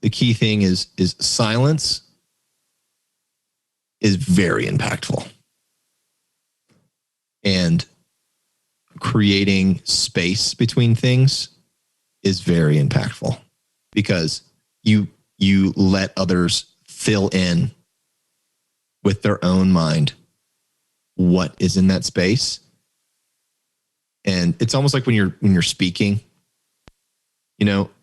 the key thing is silence is very impactful. And creating space between things is very impactful, because you let others fill in with their own mind what is in that space. And it's almost like when you're speaking,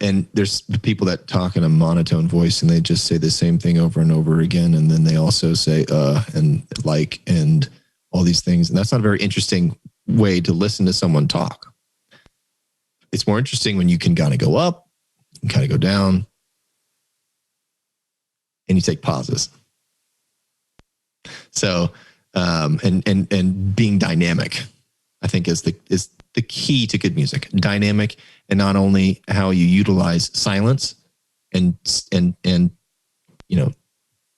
and there's people that talk in a monotone voice and they just say the same thing over and over again. And then they also say, and like, and all these things. And that's not a very interesting way to listen to someone talk. It's more interesting when you can kind of go up and kind of go down, and you take pauses. So, and being dynamic, I think is the key to good music. Dynamic, and not only how you utilize silence and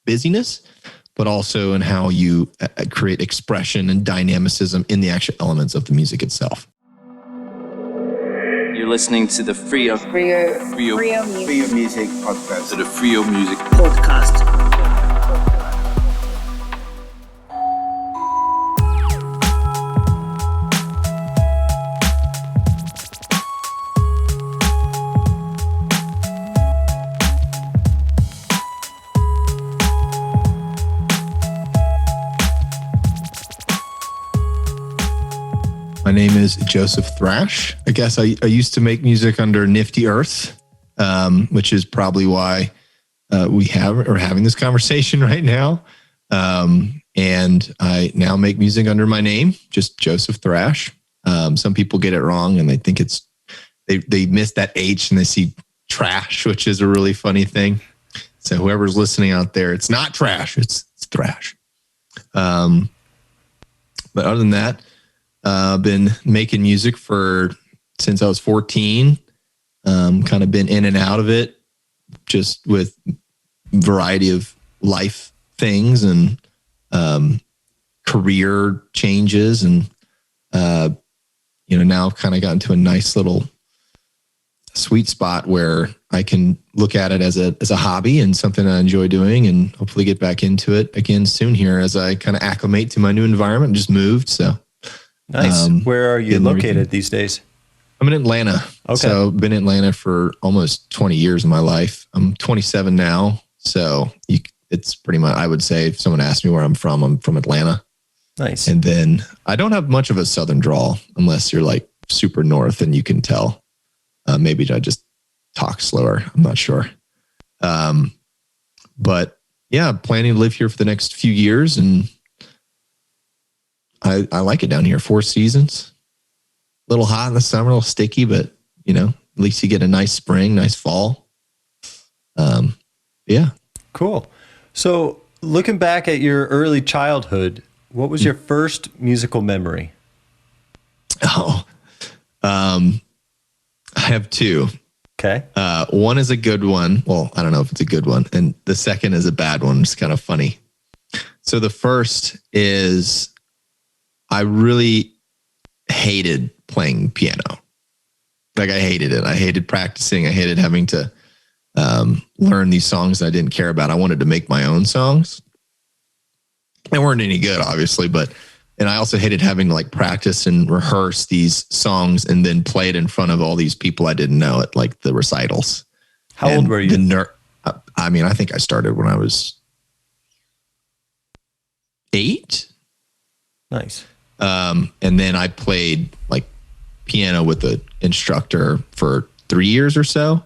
busyness, but also in how you create expression and dynamicism in the actual elements of the music itself. You're listening to the Freio Music Podcast. To the Freio Music Podcast. My name is Joseph Thrash. I guess I used to make music under Nifty Earth, which is probably why we're having this conversation right now. And I now make music under my name, just Joseph Thrash. Some people get it wrong and they think they miss that H and they see trash, which is a really funny thing. So whoever's listening out there, it's not trash, it's Thrash. But other than that, been making music since I was 14. Kind of been in and out of it, just with variety of life things and career changes, and now I've kind of gotten to a nice little sweet spot where I can look at it as a hobby and something I enjoy doing, and hopefully get back into it again soon here as I kind of acclimate to my new environment. Just moved, so. Nice. Where are you located these days? I'm in Atlanta. Okay. So been in Atlanta for almost 20 years of my life. I'm 27 now. So it's pretty much, I would say, if someone asked me where I'm from Atlanta. Nice. And then I don't have much of a Southern drawl unless you're like super north and you can tell. Maybe I just talk slower. I'm not sure. But yeah, planning to live here for the next few years, and I like it down here. 4 seasons, a little hot in the summer, a little sticky, but at least you get a nice spring, nice fall. Yeah. Cool. So looking back at your early childhood, what was your first musical memory? I have 2. Okay. One is a good one. Well, I don't know if it's a good one. And the second is a bad one. It's kind of funny. So the first is, I really hated playing piano. Like, I hated it. I hated practicing. I hated having to learn these songs I didn't care about. I wanted to make my own songs. They weren't any good, obviously, and I also hated having to practice and rehearse these songs and then play it in front of all these people I didn't know at the recitals. How old were you? I think I started when I was 8. Nice. And then I played piano with an instructor for 3 years or so.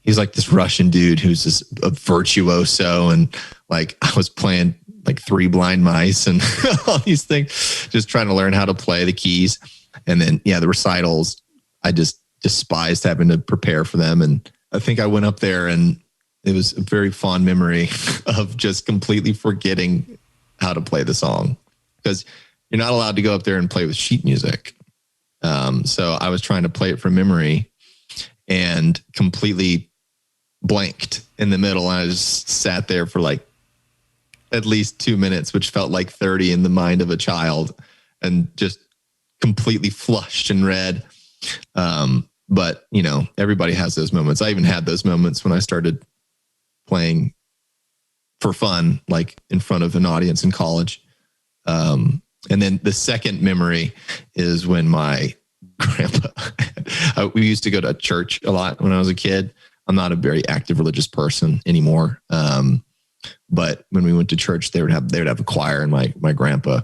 He's this Russian dude who's a virtuoso, and I was playing 3 Blind Mice and all these things, just trying to learn how to play the keys. And then, the recitals, I just despised having to prepare for them. And I think I went up there, and it was a very fond memory of just completely forgetting how to play the song, because you're not allowed to go up there and play with sheet music. So I was trying to play it from memory and completely blanked in the middle. And I just sat there for at least 2 minutes, which felt like 30 in the mind of a child, and just completely flushed and red. But everybody has those moments. I even had those moments when I started playing for fun, like in front of an audience in college. And then the second memory is when my grandpa, we used to go to church a lot when I was a kid. I'm not a very active religious person anymore. But when we went to church, they would have a choir, and my grandpa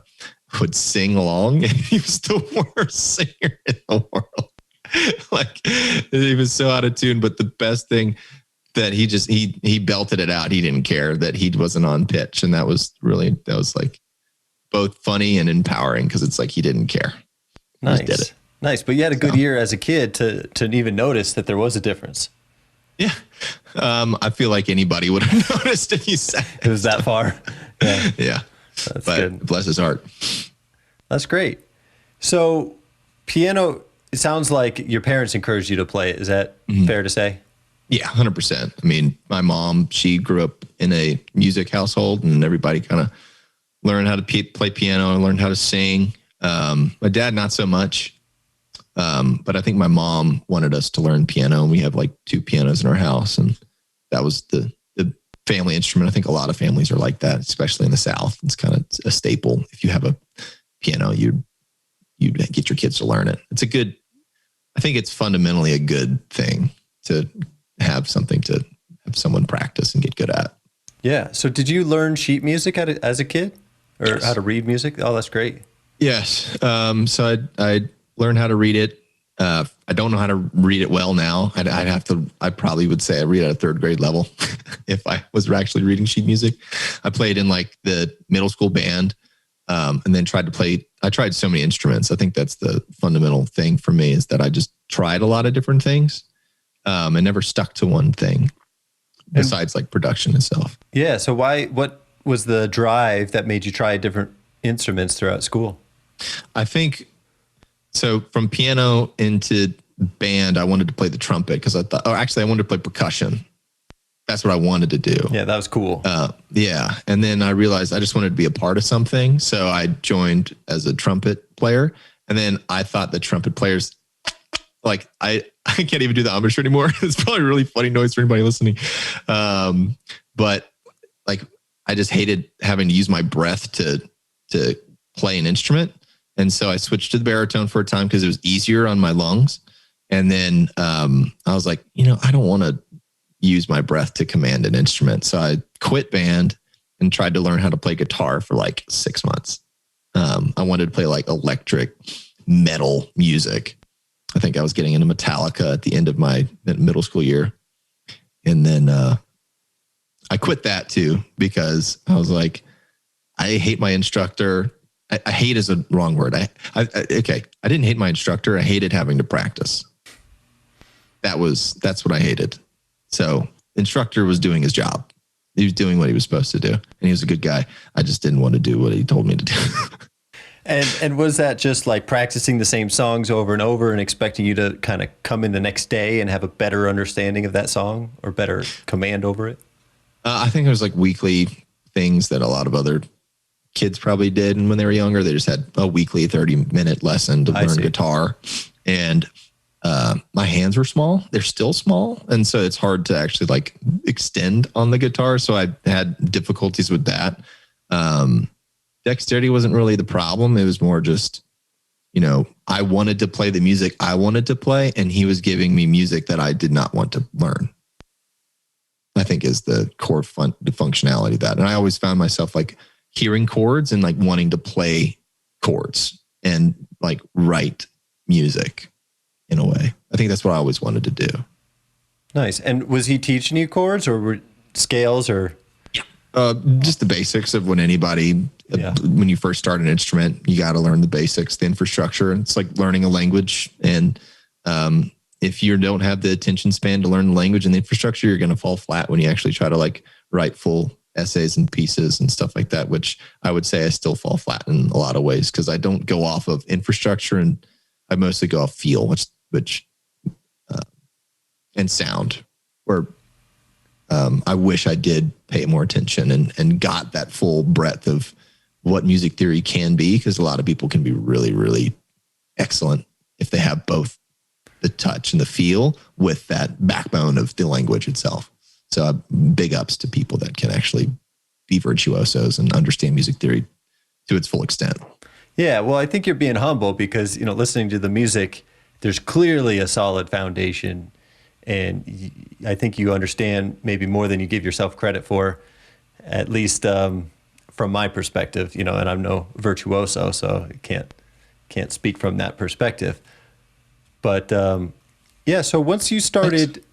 would sing along, and he was the worst singer in the world. Like, he was so out of tune. But the best thing that he belted it out. He didn't care that he wasn't on pitch. And that was like both funny and empowering, because it's like he didn't care. Nice. He just did it. Nice. But you had a good ear as a kid to even notice that there was a difference. Yeah. I feel like anybody would have noticed if you said it was that far. Yeah. Yeah. That's but good. Bless his heart. That's great. So piano, it sounds like your parents encouraged you to play it. Is that fair to say? Yeah, 100%. I mean, my mom, she grew up in a music household, and everybody kind of learned how to play piano and learned how to sing. My dad, not so much. But I think my mom wanted us to learn piano, and we have like 2 pianos in our house. And that was the family instrument. I think a lot of families are like that, especially in the South. It's kind of a staple. If you have a piano, you get your kids to learn it. I think it's fundamentally a good thing to have something to have someone practice and get good at. Yeah. So did you learn sheet music as a kid, or Yes. how to read music? Oh, that's great. Yes. So I learned how to read it. I don't know how to read it well now. I probably would say I read at a 3rd grade level if I was actually reading sheet music. I played in like the middle school band, and then I tried so many instruments. I think that's the fundamental thing for me, is that I just tried a lot of different things, and never stuck to one thing besides like production itself. Yeah. So what was the drive that made you try different instruments throughout school? I think so. From piano into band, I wanted to play the trumpet, because I wanted to play percussion. That's what I wanted to do. Yeah, that was cool. Yeah. And then I realized I just wanted to be a part of something. So I joined as a trumpet player. And then I thought the trumpet players, like, I can't even do the embouchure anymore. It's probably a really funny noise for anybody listening. But like, I just hated having to use my breath to play an instrument. And so I switched to the baritone for a time because it was easier on my lungs. And then I was like, I don't want to use my breath to command an instrument. So I quit band and tried to learn how to play guitar for like 6 months. I wanted to play like electric metal music. I think I was getting into Metallica at the end of my middle school year. And then I quit that too, because I was like, I hate my instructor. I hate is a wrong word. I didn't hate my instructor. I hated having to practice. That's what I hated. So instructor was doing his job. He was doing what he was supposed to do, and he was a good guy. I just didn't want to do what he told me to do. And was that just like practicing the same songs over and over and expecting you to kind of come in the next day and have a better understanding of that song or better command over it? I think it was like weekly things that a lot of other kids probably did. And when they were younger, they just had a weekly 30-minute lesson to learn guitar. And my hands were small. They're still small. And so it's hard to actually like extend on the guitar. So I had difficulties with that. Dexterity wasn't really the problem. It was more just, I wanted to play the music I wanted to play, and he was giving me music that I did not want to learn, I think is the core the functionality of that. And I always found myself like hearing chords and like wanting to play chords and like write music in a way. I think that's what I always wanted to do. Nice. And was he teaching you chords or scales or? Just the basics of when you first start an instrument, you got to learn the basics, the infrastructure. And it's like learning a language. And if you don't have the attention span to learn the language and the infrastructure, you're going to fall flat when you actually try to like write full essays and pieces and stuff like that, which I would say I still fall flat in a lot of ways, because I don't go off of infrastructure, and I mostly go off feel, and sound, where I wish I did pay more attention and got that full breadth of what music theory can be, because a lot of people can be really, really excellent if they have both the touch and the feel with that backbone of the language itself. So big ups to people that can actually be virtuosos and understand music theory to its full extent. Yeah, well, I think you're being humble because, listening to the music, there's clearly a solid foundation. And I think you understand maybe more than you give yourself credit for, at least from my perspective, and I'm no virtuoso, so I can't speak from that perspective. But yeah, so once you started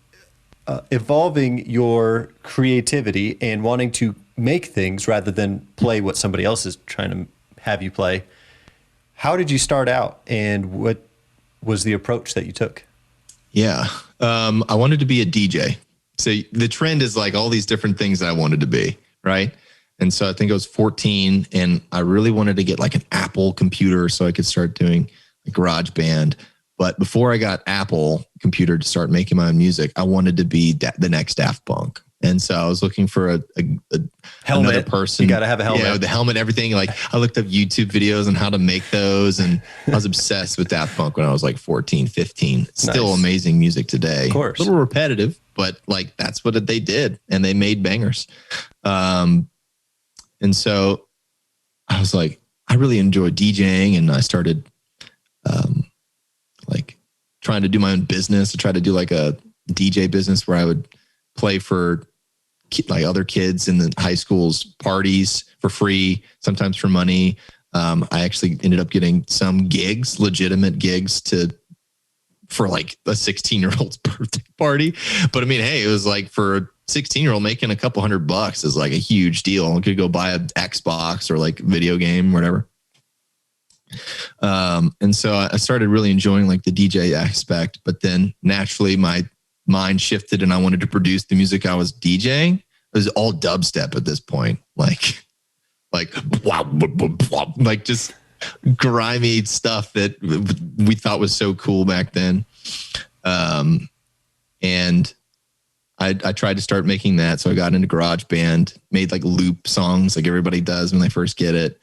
evolving your creativity and wanting to make things rather than play what somebody else is trying to have you play, how did you start out and what was the approach that you took? Yeah. I wanted to be a DJ. So the trend is like all these different things that I wanted to be, right? And so I think I was 14 and I really wanted to get like an Apple computer so I could start doing like GarageBand. But before I got Apple computer to start making my own music, I wanted to be the next Daft Punk. And so I was looking for a helmet. Another person. You got to have a helmet. Yeah, the helmet, everything. Like I looked up YouTube videos on how to make those. And I was obsessed with Daft Punk when I was like 14, 15. Still Nice. Amazing music today. Of course. A little repetitive, but like that's what they did. And they made bangers. And so I was like, I really enjoy DJing. And I started like trying to do my own business. I tried to do like a DJ business where I would play for like other kids in the high school's parties for free, sometimes for money. I actually ended up getting some gigs, legitimate gigs for like a 16-year-old's birthday party. But I mean, hey, it was like for a 16-year-old making a couple $100 is like a huge deal. I could go buy an Xbox or like video game, whatever. And so I started really enjoying like the DJ aspect, but then naturally my mind shifted and I wanted to produce the music I was DJing. It was all dubstep at this point, like blah, blah, blah, blah, like just grimy stuff that we thought was so cool back then. And I tried to start making that. So I got into GarageBand, made like loop songs like everybody does when they first get it.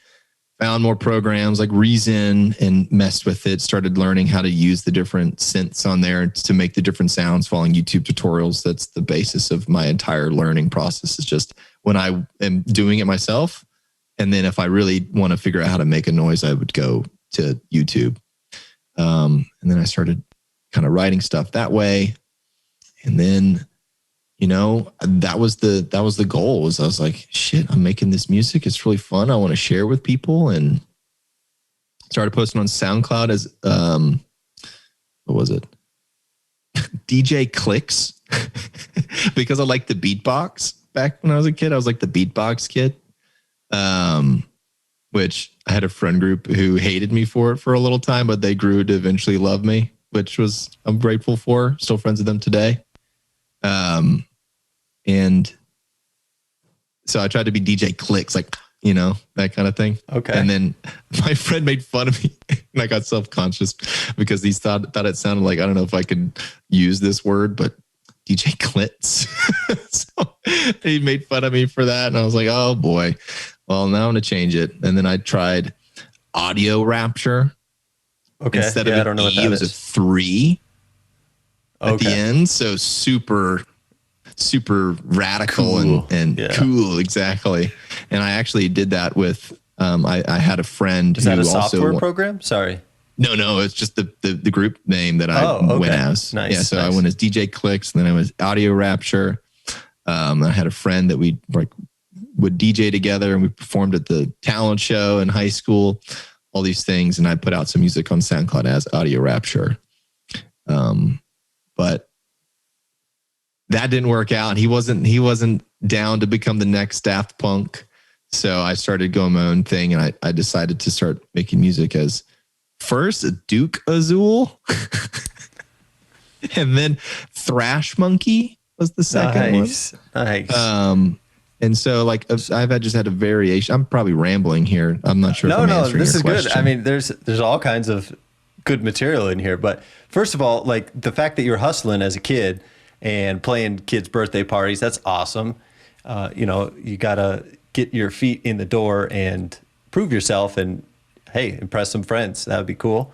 Found more programs like Reason and messed with it, started learning how to use the different synths on there to make the different sounds, following YouTube tutorials. That's the basis of my entire learning process, is just when I am doing it myself. And then if I really want to figure out how to make a noise, I would go to YouTube. And then I started kind of writing stuff that way. And then, that was the goal. Was I was like, shit, I'm making this music. It's really fun. I want to share with people, and started posting on SoundCloud as, what was it? DJ Clicks, because I liked the beatbox back when I was a kid. I was like the beatbox kid, which I had a friend group who hated me for it for a little time, but they grew to eventually love me, which I'm grateful for. Still friends with them today. And so I tried to be DJ Clicks, like, that kind of thing. Okay. And then my friend made fun of me and I got self-conscious because he thought it sounded like, I don't know if I could use this word, but DJ Clits. So he made fun of me for that. And I was like, oh boy, well, now I'm going to change it. And then I tried Audio Rapture. Okay. Instead of I don't know what that it was a 3 at the end. So super radical cool. and cool. Exactly. And I actually did that with, I had a friend. Is that who a software also, program? Sorry. No, it's just the group name that I went as. Nice. Yeah. So I went as DJ Clicks, and then I was Audio Rapture. I had a friend that we would DJ together, and we performed at the talent show in high school, all these things. And I put out some music on SoundCloud as Audio Rapture. But that didn't work out. He wasn't down to become the next Daft Punk. So I started going my own thing, and I decided to start making music as first Duke Azul and then Thrash Monkey was the second one. Nice. And so like I've just had a variation. I'm probably rambling here. I'm not sure. No, this is question. good. I mean, there's all kinds of good material in here, but first of all, like the fact that you're hustling as a kid and playing kids' birthday parties, that's awesome. You gotta get your feet in the door and prove yourself, and hey, impress some friends. That would be cool.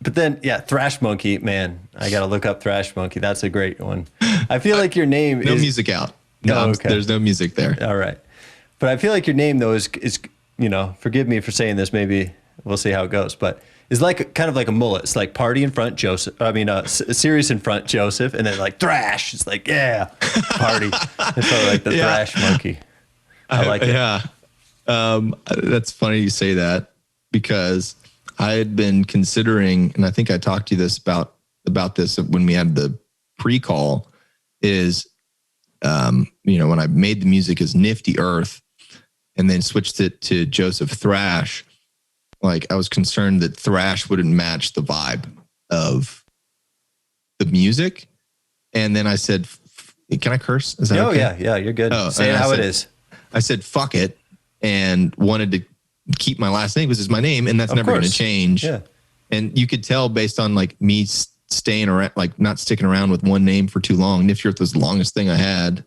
But then, yeah, Thrash Monkey, man, I got to look up Thrash Monkey. That's a great one. I feel like your name no music out. No, Oh, okay. There's no music there. All right. But I feel like your name, though, is, forgive me for saying this, maybe we'll see how it goes, but it's like kind of like a mullet. It's like party in front, Joseph. I mean, serious in front, Joseph, and then like thrash. It's like, yeah, party. It's probably like the Thrash Monkey. I like it. Yeah. That's funny you say that, because I had been considering, and I think I talked to you about this when we had the pre-call, is, when I made the music as Nifty Earth and then switched it to Joseph Thrash, like I was concerned that thrash wouldn't match the vibe of the music. And then I said, can I curse? Is that okay? Yeah, you're good. Say it how it is. I said, fuck it, and wanted to keep my last name, because it's my name, and that's never going to change. Yeah. And you could tell based on like me staying around, like not sticking around with one name for too long. Nifty Earth was the longest thing I had.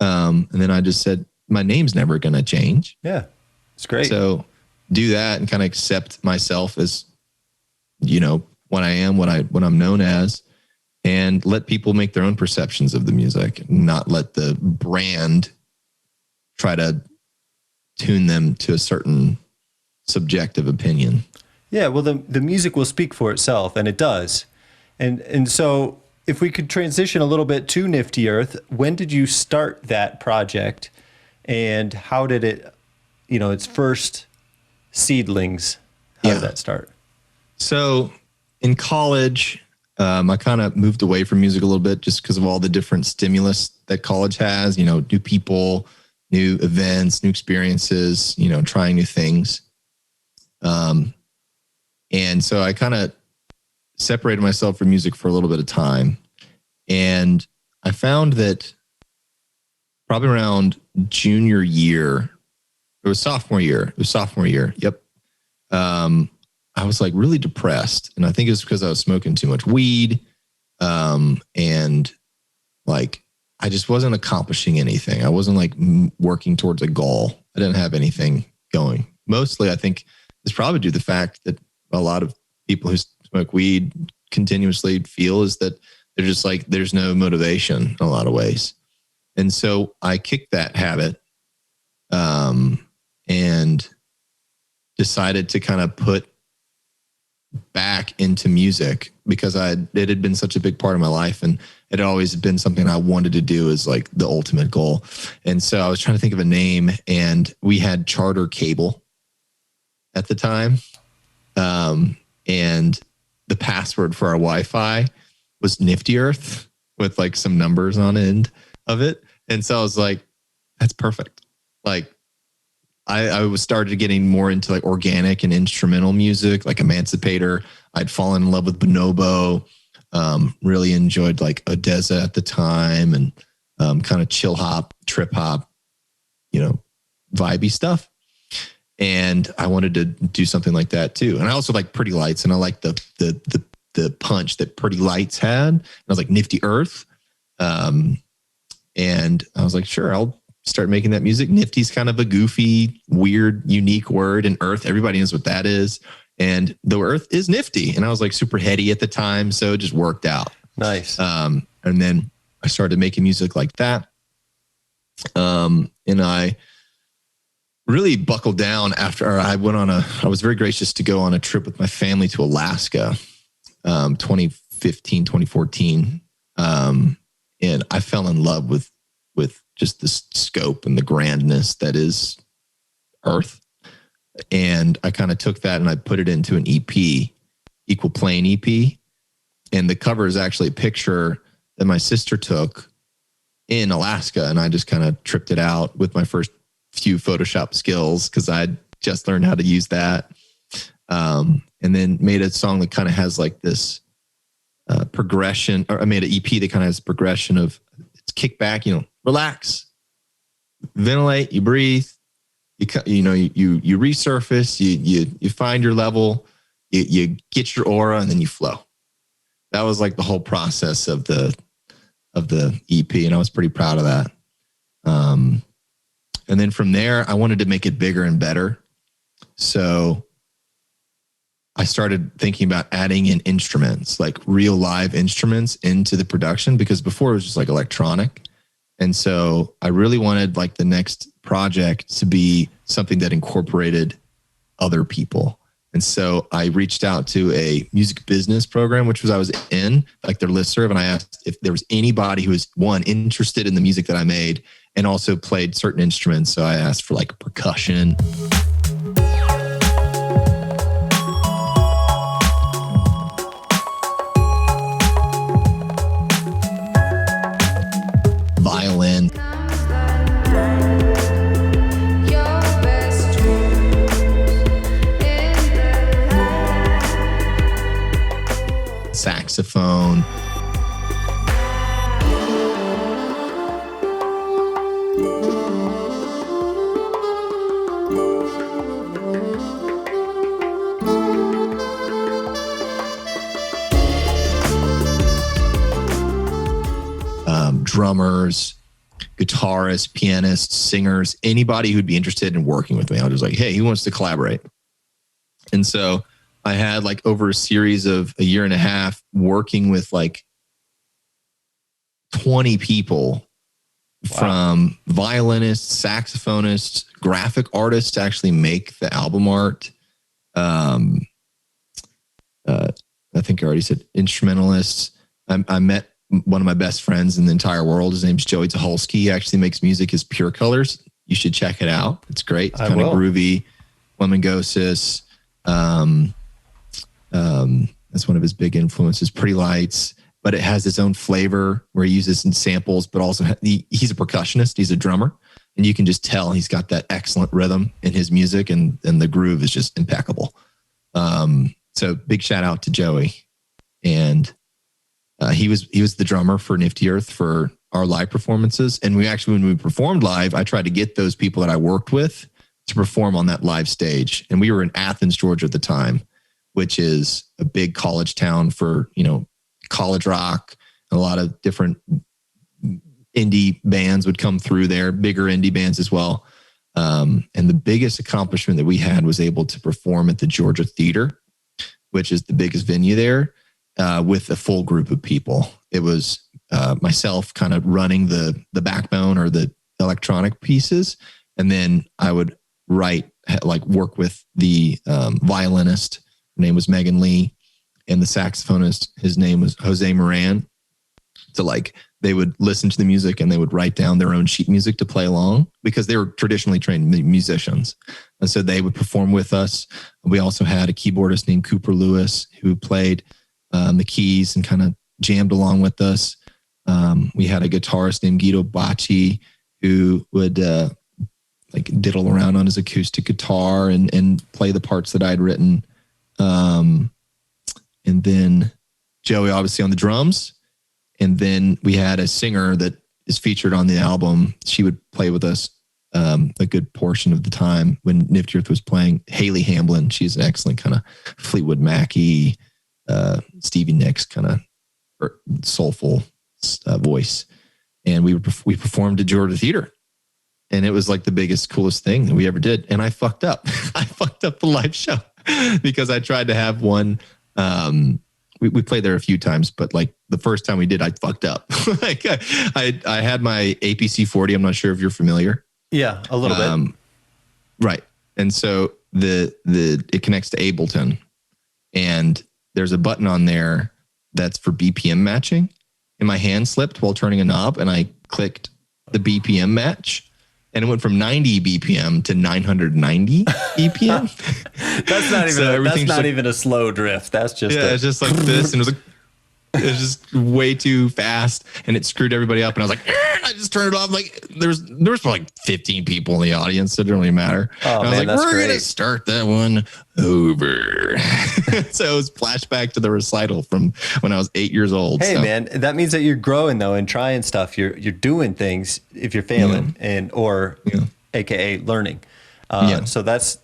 And then I just said, my name's never going to change. Yeah. It's great. So do that and kind of accept myself as, what I am, what I'm known as, and let people make their own perceptions of the music, not let the brand try to tune them to a certain subjective opinion. Yeah, well, the music will speak for itself, and it does. And so if we could transition a little bit to Nifty Earth, when did you start that project, and how did it, its first seedlings, how did that start? So in college, I kind of moved away from music a little bit just because of all the different stimulus that college has, new people, new events, new experiences, trying new things. And so I kind of separated myself from music for a little bit of time. And I found that probably around junior year, it was sophomore year. Yep. I was like really depressed. And I think it was because I was smoking too much weed. And like, I just wasn't accomplishing anything. I wasn't like working towards a goal. I didn't have anything going. Mostly, I think it's probably due to the fact that a lot of people who smoke weed continuously feel is that they're just like, there's no motivation in a lot of ways. And so I kicked that habit, and decided to kind of put back into music because it had been such a big part of my life, and it had always been something I wanted to do as like the ultimate goal. And so I was trying to think of a name, and we had Charter Cable at the time. And the password for our Wi-Fi was Nifty Earth with like some numbers on the end of it. And so I was like, that's perfect. Like I was started getting more into like organic and instrumental music, like Emancipator. I'd fallen in love with Bonobo. Really enjoyed like Odessa at the time, and kind of chill hop, trip hop, vibey stuff. And I wanted to do something like that too. And I also like Pretty Lights, and I like the punch that Pretty Lights had. And I was like Nifty Earth. And I was like, sure, I'll start making that music. Nifty's kind of a goofy, weird, unique word, and Earth, everybody knows what that is. And the Earth is nifty. And I was like super heady at the time, so it just worked out. Nice. And then I started making music like that. And I really buckled down after I was very gracious to go on a trip with my family to Alaska, 2015, 2014. And I fell in love with just the scope and the grandness that is Earth. And I kind of took that and I put it into an EP, Equal Plane EP. And the cover is actually a picture that my sister took in Alaska. And I just kind of tripped it out with my first few Photoshop skills, because I'd just learned how to use that. And then made a song that kind of has like this progression, or I made an EP that kind of has progression of it's kick back, relax, ventilate, you breathe, you resurface, you find your level, you get your aura, and then you flow. That was like the whole process of the EP, and I was pretty proud of that. And then from there, I wanted to make it bigger and better. So I started thinking about adding in instruments, like real live instruments into the production, because before it was just like electronic. And so I really wanted like the next project to be something that incorporated other people. And so I reached out to a music business program, which was I was in, like their listserv, and I asked if there was anybody who was interested in the music that I made and also played certain instruments. So I asked for like percussion, violin, saxophone. Drummers, guitarists, pianists, singers, anybody who'd be interested in working with me. I was just like, hey, who wants to collaborate? And so I had like over a series of a year and a half working with like 20 people. Wow. From violinists, saxophonists, graphic artists to actually make the album art. I think I already said instrumentalists. I met one of my best friends in the entire world. His name's Joey Tuholsky. He actually makes music as Pure Colors. You should check it out. It's great. It's kind of groovy. Flamingosis. That's one of his big influences. Pretty Lights, but it has its own flavor where he uses some samples, but also he's a percussionist. He's a drummer, and you can just tell he's got that excellent rhythm in his music, and the groove is just impeccable. So big shout out to Joey. And he was the drummer for Nifty Earth for our live performances. And when we performed live, I tried to get those people that I worked with to perform on that live stage. And we were in Athens, Georgia at the time, which is a big college town for, college rock. A lot of different indie bands would come through there, bigger indie bands as well. And the biggest accomplishment that we had was able to perform at the Georgia Theater, which is the biggest venue there, with a full group of people. It was myself kind of running the backbone or the electronic pieces. And then I would work with the violinist. Her name was Megan Lee. And the saxophonist, his name was Jose Moran. So they would listen to the music and they would write down their own sheet music to play along, because they were traditionally trained musicians. And so they would perform with us. We also had a keyboardist named Cooper Lewis who played the keys and kind of jammed along with us. We had a guitarist named Guido Bacci who would diddle around on his acoustic guitar and play the parts that I'd written. And then Joey obviously on the drums. And then we had a singer that is featured on the album. She would play with us a good portion of the time when Nifty Earth was playing. Haley Hamblin, she's an excellent kind of Fleetwood Mac-y, Stevie Nicks kind of soulful voice. And we performed at Georgia Theater. And it was like the biggest, coolest thing that we ever did. And I fucked up. I fucked up the live show because I tried to have one. We played there a few times, but the first time we did, I fucked up. I had my APC 40. I'm not sure if you're familiar. Yeah, a little bit. Right. And so it connects to Ableton, and there's a button on there that's for BPM matching. And my hand slipped while turning a knob, and I clicked the BPM match. And it went from 90 BPM to 990 BPM. That's not even a slow drift. That's just it's just like this, and it was just way too fast, and it screwed everybody up. And I was like, I just turned it off. There was probably 15 people in the audience, so it didn't really matter. Oh, and I was man, like, we're great. gonna start that one over. So it was flashback to the recital from when I was 8 years old. Hey, man, that means that you're growing though and trying stuff. You're doing things if you're failing or AKA learning. So that's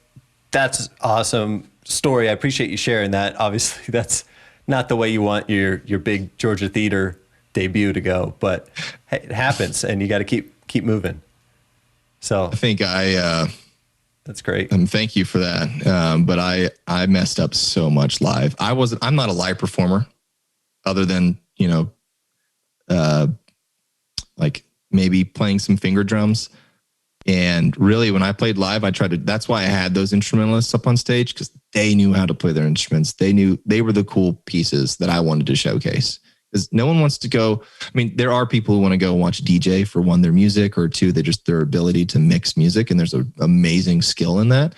awesome story. I appreciate you sharing that. Obviously, that's not the way you want your big Georgia Theater debut to go, but hey, it happens, and you got to keep moving. So I think I That's great. Thank you for that. But I messed up so much live. I'm not a live performer other than, like maybe playing some finger drums. And really when I played live, that's why I had those instrumentalists up on stage, because they knew how to play their instruments. They knew they were the cool pieces that I wanted to showcase. Because no one wants to go. I mean, there are people who want to go watch DJ for one, their music, or two, their ability to mix music. And there's an amazing skill in that.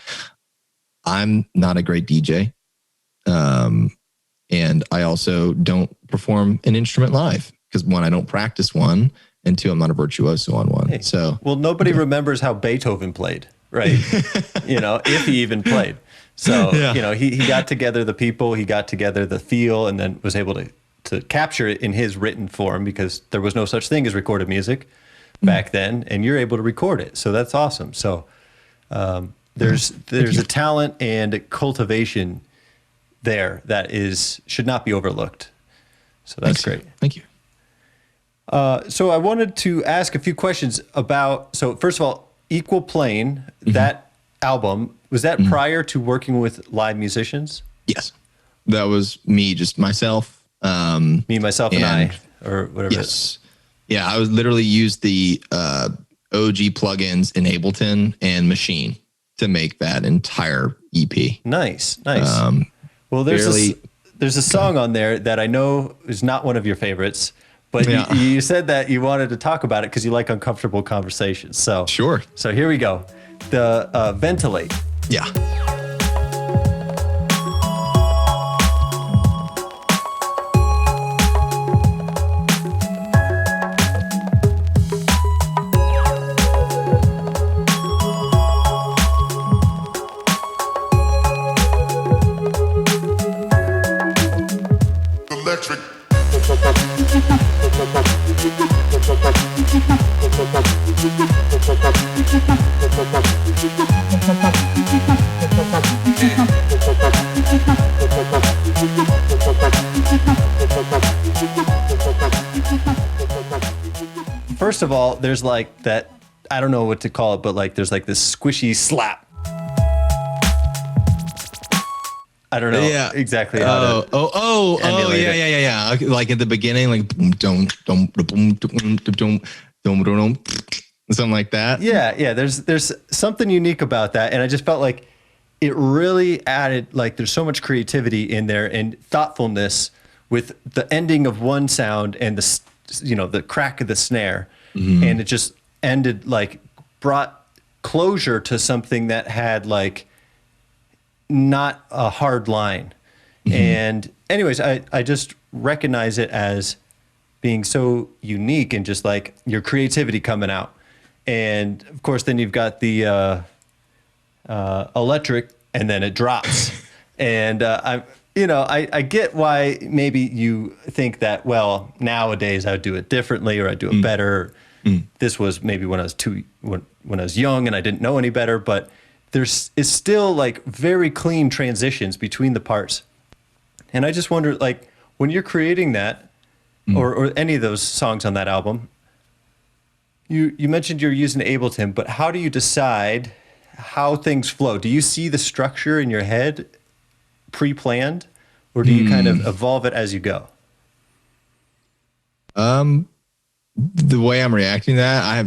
I'm not a great DJ. And I also don't perform an instrument live because one, I don't practice one, and two, I'm not a virtuoso on one. Hey, so, well, nobody remembers how Beethoven played, right? If he even played. So, he got together the people, he got together the feel, and then was able to capture it in his written form, because there was no such thing as recorded music back then, and you're able to record it. So that's awesome. So there's a talent and cultivation there that should not be overlooked. So that's great. Thank you. So I wanted to ask a few questions about, so first of all, Equal Plane, that album, was that prior to working with live musicians? Yes. That was me, just myself. Me, myself, and I, or whatever. Yes. Yeah, I was literally used the OG plugins in Ableton and Machine to make that entire EP. Nice. Well, there's a song on there that I know is not one of your favorites, but you said that you wanted to talk about it because you like uncomfortable conversations. So sure. So here we go. The Ventilate. Yeah. Electric. First of all, there's like that, I don't know what to call it, but like there's like this squishy slap. I don't know exactly how to emulate it. Yeah. Like at the beginning, like something like that. Yeah. There's something unique about that, and I just felt like it really added, like there's so much creativity in there and thoughtfulness with the ending of one sound and the crack of the snare, and it just ended, like brought closure to something that had like not a hard line. And anyways, I just recognize it as being so unique and just like your creativity coming out. And of course, then you've got the electric, and then it drops. And I get why maybe you think that, well, nowadays I would do it differently, or I'd do it better. This was maybe when I was young and I didn't know any better, but is still like very clean transitions between the parts. And I just wonder, like, when you're creating that, or any of those songs on that album, you mentioned you're using Ableton, but how do you decide how things flow? Do you see the structure in your head pre-planned, or do you kind of evolve it as you go? The way I'm reacting to that, I have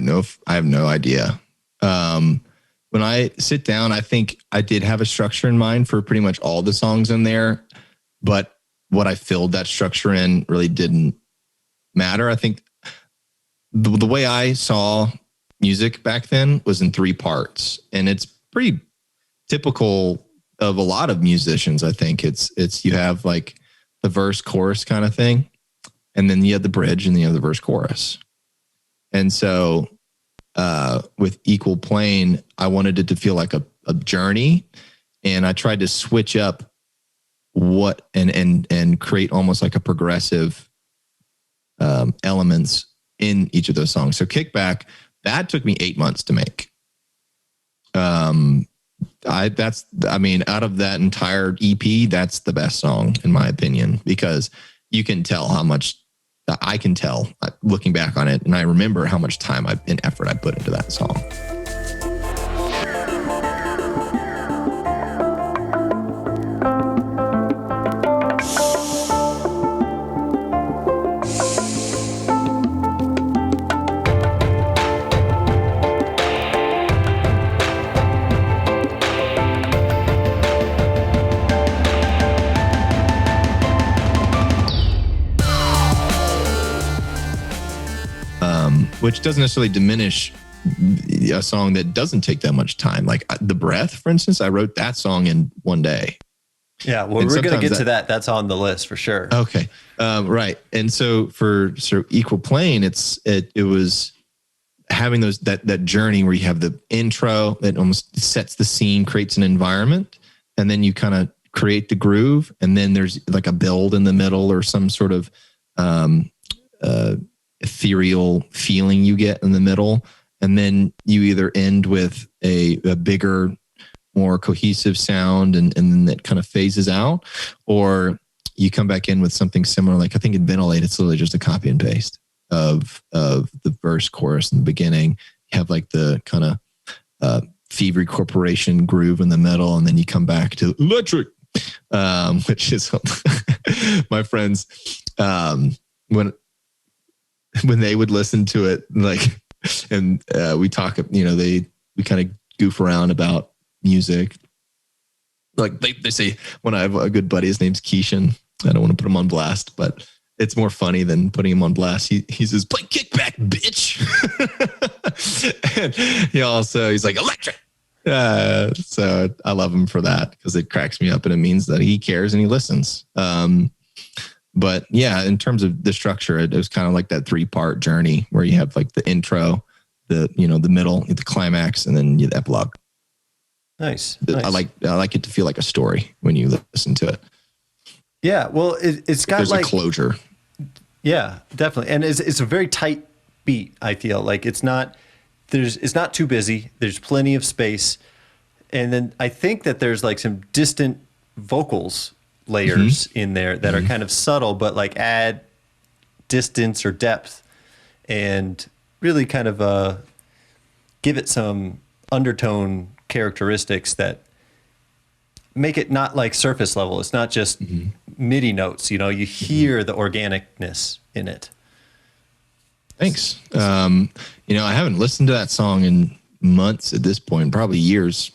no idea. When I sit down, I think I did have a structure in mind for pretty much all the songs in there, but what I filled that structure in really didn't matter. I think the way I saw music back then was in 3 parts, and it's pretty typical of a lot of musicians. I think it's you have like the verse chorus kind of thing, and then you have the bridge, and then you have the verse chorus. And so with Equal Plane, I wanted it to feel like a journey, and I tried to switch up what and create almost like a progressive elements in each of those songs. So Kickback, that took me 8 months to make. Out of that entire EP, that's the best song in my opinion, because you can tell how much I can tell looking back on it, and I remember how much time and effort I put into that song. which doesn't necessarily diminish a song that doesn't take that much time. Like The Breath, for instance, I wrote that song in one day. Yeah, well, we're going to get to that. That's on the list for sure. Okay, right. And so for sort of Equal Plane, it was having that journey where you have the intro that almost sets the scene, creates an environment, and then you kind of create the groove, and then there's like a build in the middle or some sort of ethereal feeling you get in the middle, and then you either end with a bigger, more cohesive sound, and then that kind of phases out, or you come back in with something similar. Like I think in Ventilate, it's literally just a copy and paste of the verse, chorus in the beginning. You have like the kind of Thievery Corporation groove in the middle, and then you come back to Electric, which is my friends when they would listen to it, like, and we talk, we kind of goof around about music. Like they say, when I have a good buddy, his name's Keishan. I don't want to put him on blast, but it's more funny than putting him on blast. He says, "Play Kickback, bitch." And he's like, "Electric." So I love him for that, because it cracks me up and it means that he cares and he listens. But yeah, in terms of the structure, it was kind of like that 3-part journey where you have like the intro, the middle, the climax, and then the epilogue. Nice. I like it to feel like a story when you listen to it. Yeah, well, it's got There's like a closure. Yeah, definitely, and it's a very tight beat. I feel like it's not too busy. There's plenty of space, and then I think that there's like some distant vocals layers in there that are kind of subtle, but like add distance or depth, and really kind of give it some undertone characteristics that make it not like surface level. It's not just MIDI notes. You hear the organicness in it. Thanks. I haven't listened to that song in months at this point, probably years.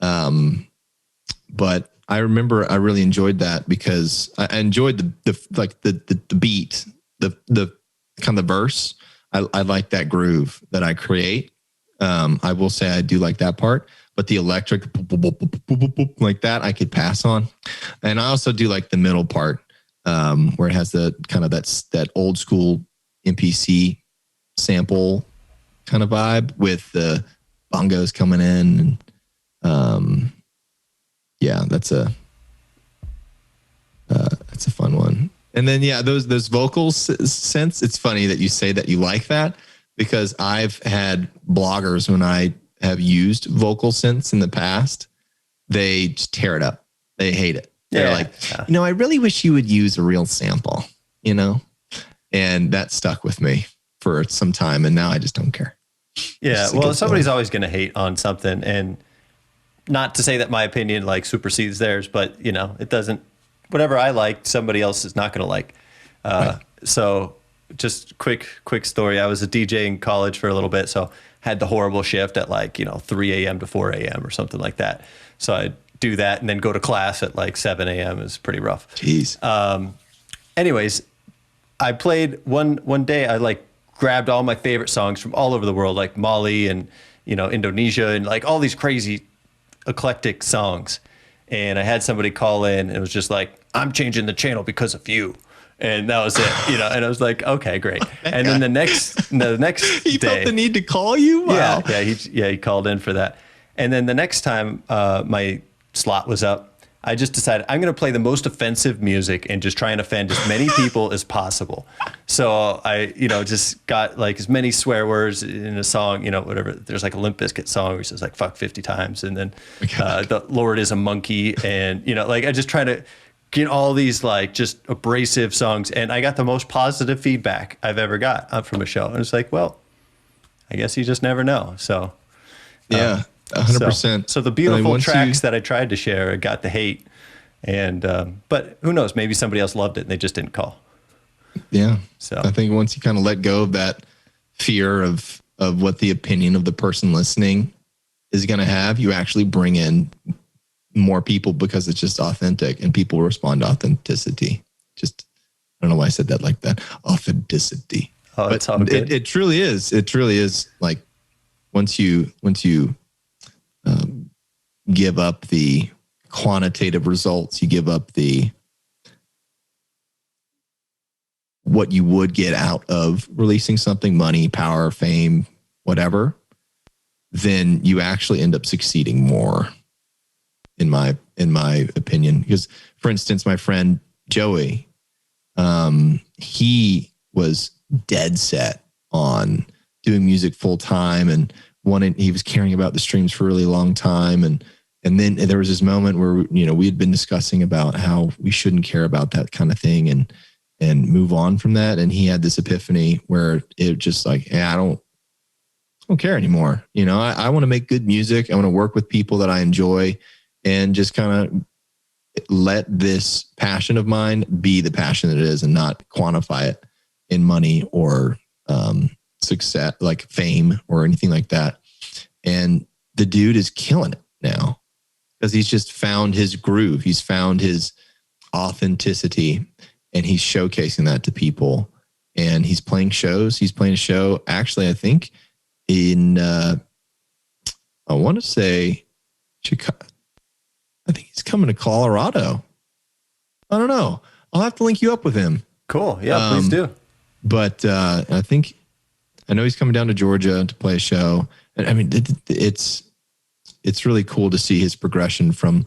But I remember I really enjoyed that because I enjoyed the beat, the kind of verse. I like that groove that I create. I will say I do like that part, but the electric like that I could pass on. And I also do like the middle part, where it has the kind of that old school MPC sample kind of vibe with the bongos coming in. And that's a fun one. And then those vocals sense. It's funny that you say that you like that, because I've had bloggers, when I have used vocal synths in the past, they just tear it up. They hate it. They're like, I really wish you would use a real sample, and that stuck with me for some time. And now I just don't care. Yeah. Well, somebody's always going to hate on something, and not to say that my opinion like supersedes theirs, but it doesn't, whatever I like, somebody else is not going to like. Right. So just quick story. I was a DJ in college for a little bit. So had the horrible shift at 3 a.m. to 4 a.m. or something like that. So I'd do that and then go to class at 7 a.m. It was pretty rough. Jeez. Anyways, I played one day. I grabbed all my favorite songs from all over the world, like Mali and, Indonesia, and all these crazy eclectic songs. And I had somebody call in and it was just like, "I'm changing the channel because of you." And that was it, and I was like, okay, great. And then the next he day, felt the need to call you? Wow. He called in for that. And then the next time my slot was up, I just decided I'm going to play the most offensive music and just try and offend as many people as possible. So I, just got as many swear words in a song, whatever. There's a Limp Bizkit song where he says fuck 50 times. And then the Lord is a monkey. And, I just try to get all these just abrasive songs. And I got the most positive feedback I've ever got from a show. And it's well, I guess you just never know. So, yeah. 100%. So the beautiful tracks that I tried to share got the hate, and but who knows? Maybe somebody else loved it and they just didn't call. Yeah. So I think once you kind of let go of that fear of what the opinion of the person listening is going to have, you actually bring in more people, because it's just authentic and people respond to authenticity. Just, I don't know why I said that like that. Authenticity. Oh, but it's all good. it truly is. It truly is like once you give up the quantitative results, you give up the what you would get out of releasing something, money, power, fame, whatever, then you actually end up succeeding more, in my opinion. Because, for instance, my friend Joey, he was dead set on doing music full time and he was caring about the streams for a really long time. And then there was this moment where, we had been discussing about how we shouldn't care about that kind of thing and move on from that. And he had this epiphany where it just like, hey, I don't care anymore. I want to make good music. I want to work with people that I enjoy and just kind of let this passion of mine be the passion that it is and not quantify it in money or success, like fame or anything like that. And the dude is killing it now because he's just found his groove. He's found his authenticity and he's showcasing that to people. And he's playing shows. He's playing a show, actually, I think in, I want to say Chicago. I think he's coming to Colorado. I don't know. I'll have to link you up with him. Cool. Yeah, please do. But I know he's coming down to Georgia to play a show. And I mean, it's really cool to see his progression from,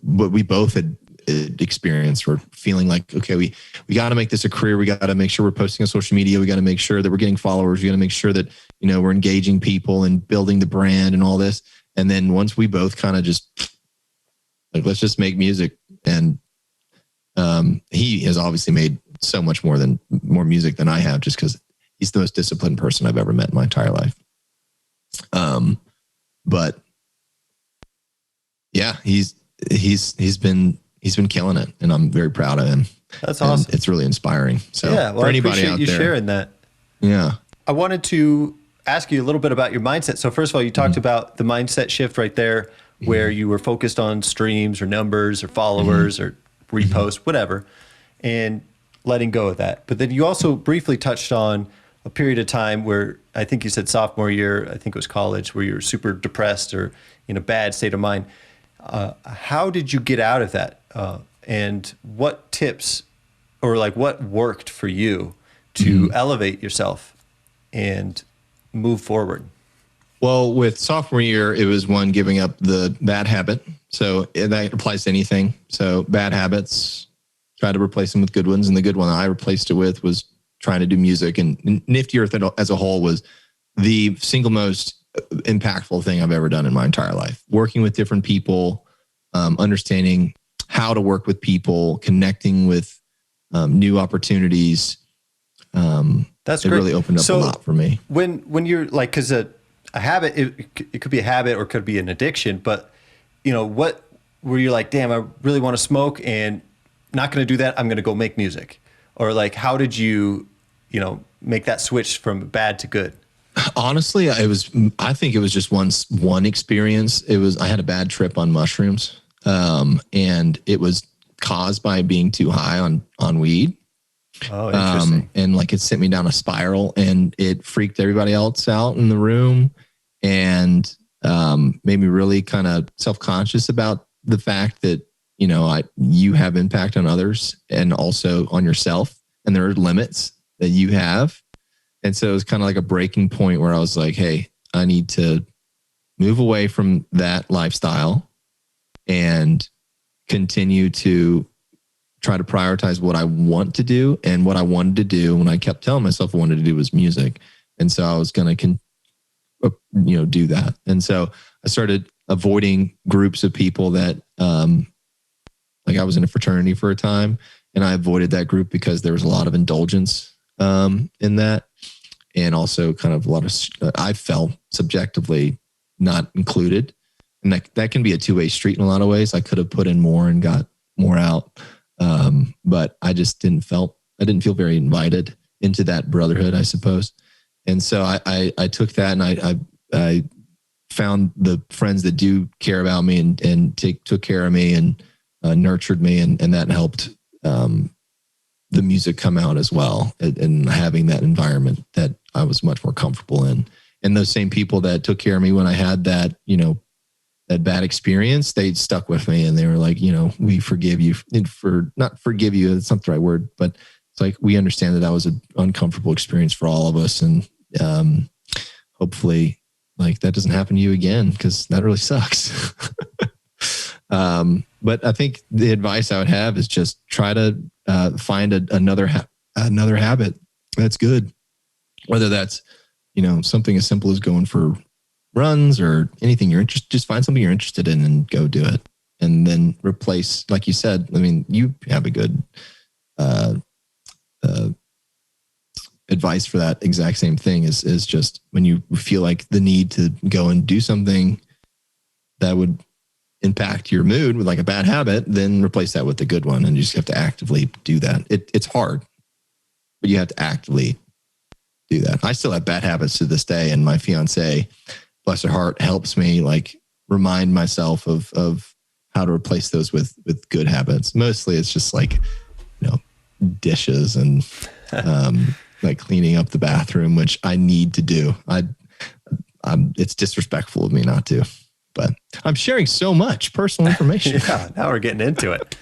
what we both had experienced. We're feeling like, okay, we got to make this a career. We got to make sure we're posting on social media. We got to make sure that we're getting followers. We got to make sure that, we're engaging people and building the brand and all this. And then once we both kind of just like, let's just make music. And he has obviously made so much more music than I have, just because he's the most disciplined person I've ever met in my entire life. But yeah, he's been killing it, and I'm very proud of him. That's awesome. And it's really inspiring. So yeah, well, for anybody I appreciate out you there, sharing that. Yeah. I wanted to ask you a little bit about your mindset. So first of all, you talked about the mindset shift right there, where you were focused on streams or numbers or followers or reposts, whatever, and letting go of that. But then you also briefly touched on a period of time where I think you said sophomore year, I think it was college, where you were super depressed or in a bad state of mind. How did you get out of that? And what tips or like what worked for you to elevate yourself and move forward? Well, with sophomore year, it was one, giving up the bad habit. So that applies to anything. So bad habits, try to replace them with good ones. And the good one I replaced it with was trying to do music. And Nifty Earth as a whole was the single most impactful thing I've ever done in my entire life. Working with different people, understanding how to work with people, connecting with new opportunities. That's it great. really opened up a lot for me. When you're like, because a habit, it could be a habit or it could be an addiction, but what were you like, damn, I really want to smoke and not going to do that. I'm going to go make music. Or like, how did you, make that switch from bad to good? Honestly, I think it was just one experience. I had a bad trip on mushrooms. And it was caused by being too high on weed. Oh, interesting. And like it sent me down a spiral and it freaked everybody else out in the room and made me really kind of self-conscious about the fact that, you have impact on others and also on yourself, and there are limits that you have. And so it was kind of like a breaking point where I was like, hey, I need to move away from that lifestyle and continue to try to prioritize what I want to do. And what I wanted to do, when I kept telling myself I wanted to do, was music. And so I was going to, do that. And so I started avoiding groups of people that, like I was in a fraternity for a time, and I avoided that group because there was a lot of indulgence in that. And also kind of a lot of, I felt subjectively not included. And that can be a two-way street in a lot of ways. I could have put in more and got more out. But I just didn't feel very invited into that brotherhood, I suppose. And so I took that and I found the friends that do care about me and took care of me and nurtured me. And that helped the music come out as well, and having that environment that I was much more comfortable in. And those same people that took care of me when I had that, that bad experience, they stuck with me, and they were like, we forgive you not forgive you. It's not the right word, but it's like, we understand that was an uncomfortable experience for all of us. And hopefully like that doesn't happen to you again, because that really sucks. But I think the advice I would have is just try to find another habit that's good, whether that's, something as simple as going for runs or anything you're interested, just find something you're interested in and go do it. And then replace, like you said, I mean, you have a good advice for that exact same thing is just when you feel like the need to go and do something that would impact your mood with like a bad habit, then replace that with a good one. And you just have to actively do that. It's hard, but you have to actively do that. I still have bad habits to this day, and my fiance, bless her heart, helps me like remind myself of how to replace those with good habits. Mostly it's just like, dishes and like cleaning up the bathroom, which I need to do. It's disrespectful of me not to, but I'm sharing so much personal information. Yeah, now we're getting into it.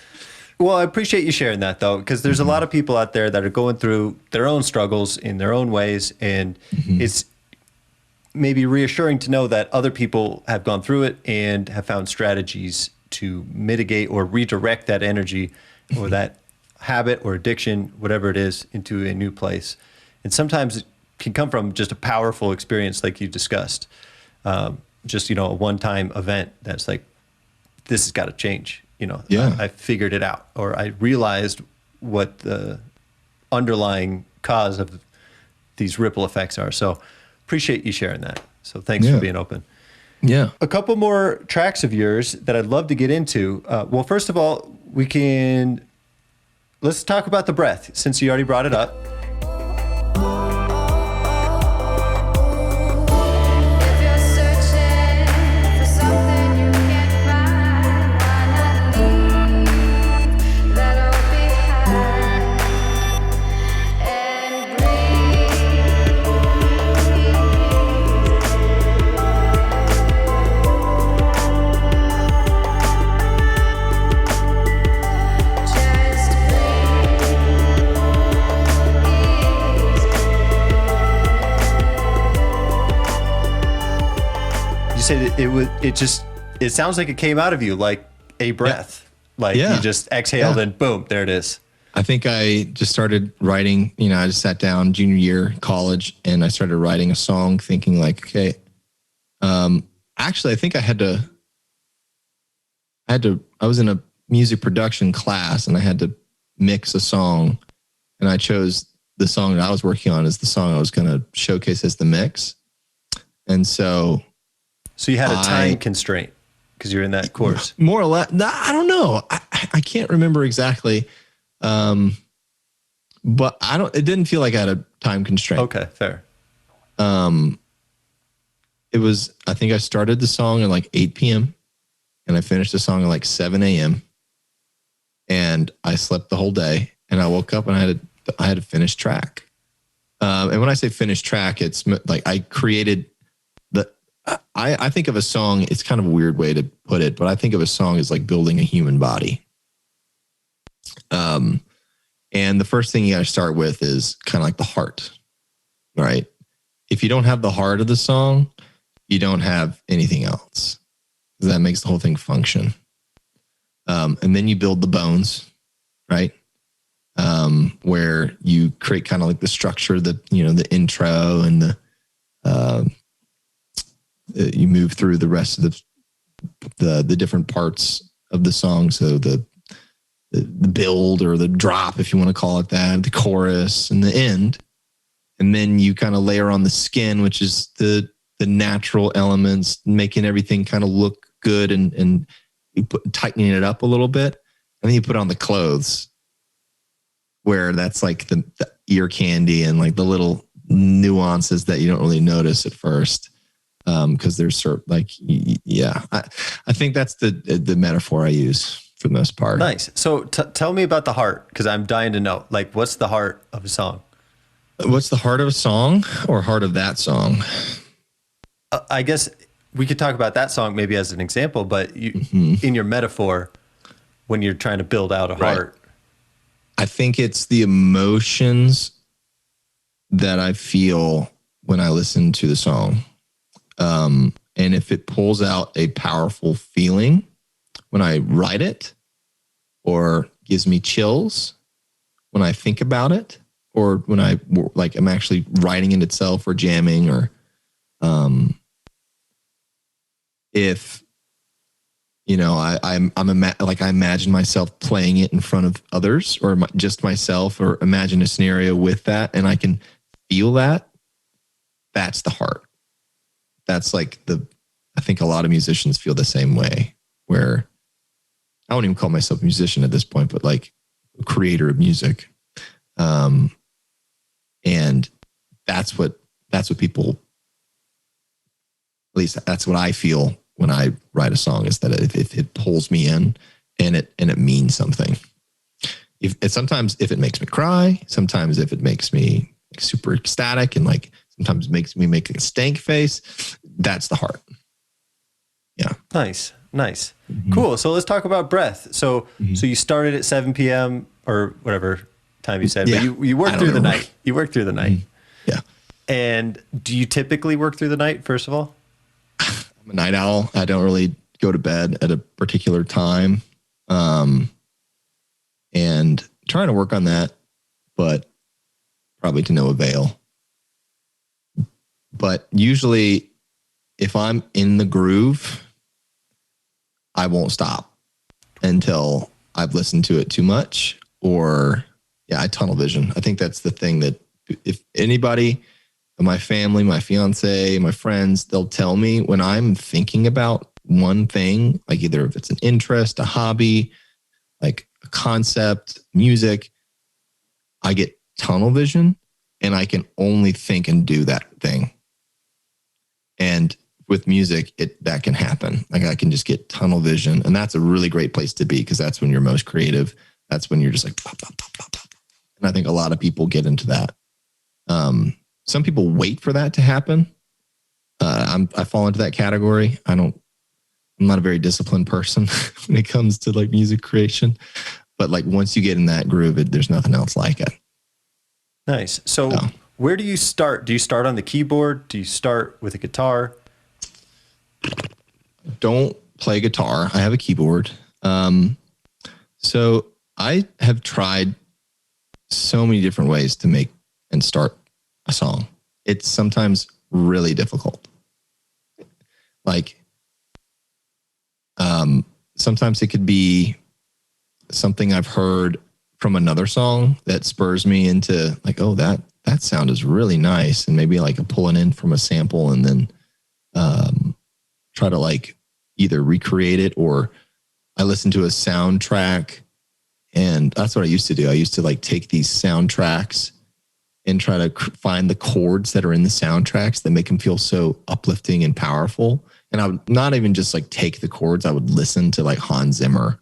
Well, I appreciate you sharing that, though, because there's a lot of people out there that are going through their own struggles in their own ways, and it's maybe reassuring to know that other people have gone through it and have found strategies to mitigate or redirect that energy or that habit or addiction, whatever it is, into a new place. And sometimes it can come from just a powerful experience like you discussed. Just, a one-time event that's like, this has got to change. I figured it out, or I realized what the underlying cause of these ripple effects are. So appreciate you sharing that. So thanks for being open. Yeah. A couple more tracks of yours that I'd love to get into. Well, first of all, let's talk about the breath, since you already brought it up. It sounds like it came out of you like a breath. You just exhaled and boom, there it is. I think I just started writing, I just sat down junior year college and I started writing a song thinking like, okay, actually I think I was in a music production class and I had to mix a song, and I chose the song that I was working on as the song I was going to showcase as the mix. And so you had a time constraint because you're in that course. More or less. I don't know. I can't remember exactly. But it didn't feel like I had a time constraint. Okay, fair. It was, I think I started the song at like 8 p.m. and I finished the song at like 7 a.m. and I slept the whole day, and I woke up and I had a finished track. And when I say finished track, it's like I created I think of a song, it's kind of a weird way to put it, but I think of a song as like building a human body. And the first thing you got to start with is kind of like the heart, right? If you don't have the heart of the song, you don't have anything else. That makes the whole thing function. And then you build the bones, right? Where you create kind of like the structure, the intro and you move through the rest of the different parts of the song. So the build or the drop, if you want to call it that, the chorus and the end. And then you kind of layer on the skin, which is the natural elements, making everything kind of look good and you tightening it up a little bit. And then you put on the clothes, where that's like the ear candy and like the little nuances that you don't really notice at first. Because there's sort of like, I think that's the metaphor I use for the most part. Nice. So tell me about the heart, because I'm dying to know. Like, what's the heart of a song? What's the heart of a song, or heart of that song? I guess we could talk about that song maybe as an example, but in your metaphor, when you're trying to build out a heart. I think it's the emotions that I feel when I listen to the song. And if it pulls out a powerful feeling when I write it, or gives me chills when I think about it, or when I'm actually writing it itself or jamming, or if I imagine myself playing it in front of others, or just myself, or imagine a scenario with that, and I can feel that. That's the heart. That's like I think a lot of musicians feel the same way, where I won't even call myself a musician at this point, but like a creator of music. And that's what people, at least that's what I feel when I write a song, is that if it pulls me in and it means something. Sometimes if it makes me cry, sometimes if it makes me like super ecstatic, and like sometimes makes me make a stank face, that's the heart. Yeah. Nice. Mm-hmm. Cool. So let's talk about breath. So you started at 7 p.m. or whatever time you said, but you worked through the night. You worked through the night. Yeah. And do you typically work through the night, first of all? I'm a night owl. I don't really go to bed at a particular time. And trying to work on that, but probably to no avail. But usually if I'm in the groove, I won't stop until I've listened to it too much, or I tunnel vision. I think that's the thing that if anybody, my family, my fiance, my friends, they'll tell me when I'm thinking about one thing, like either if it's an interest, a hobby, like a concept, music, I get tunnel vision and I can only think and do that thing. And with music, that can happen. Like I can just get tunnel vision, and that's a really great place to be, because that's when you're most creative. That's when you're just like, pop, pop, pop, pop, pop. And I think a lot of people get into that. Some people wait for that to happen. I fall into that category. I'm not a very disciplined person when it comes to like music creation, but like once you get in that groove, there's nothing else like it. Nice. So where do you start? Do you start on the keyboard? Do you start with a guitar? Don't play guitar. I have a keyboard. So I have tried so many different ways to make and start a song. It's sometimes really difficult. Like, sometimes it could be something I've heard from another song that spurs me into like, oh, that sound is really nice. And maybe like a pulling in from a sample, and then, try to like either recreate it, or I listen to a soundtrack, and that's what I used to do. I used to like take these soundtracks and try to find the chords that are in the soundtracks that make them feel so uplifting and powerful. And I would not even just like take the chords. I would listen to like Hans Zimmer.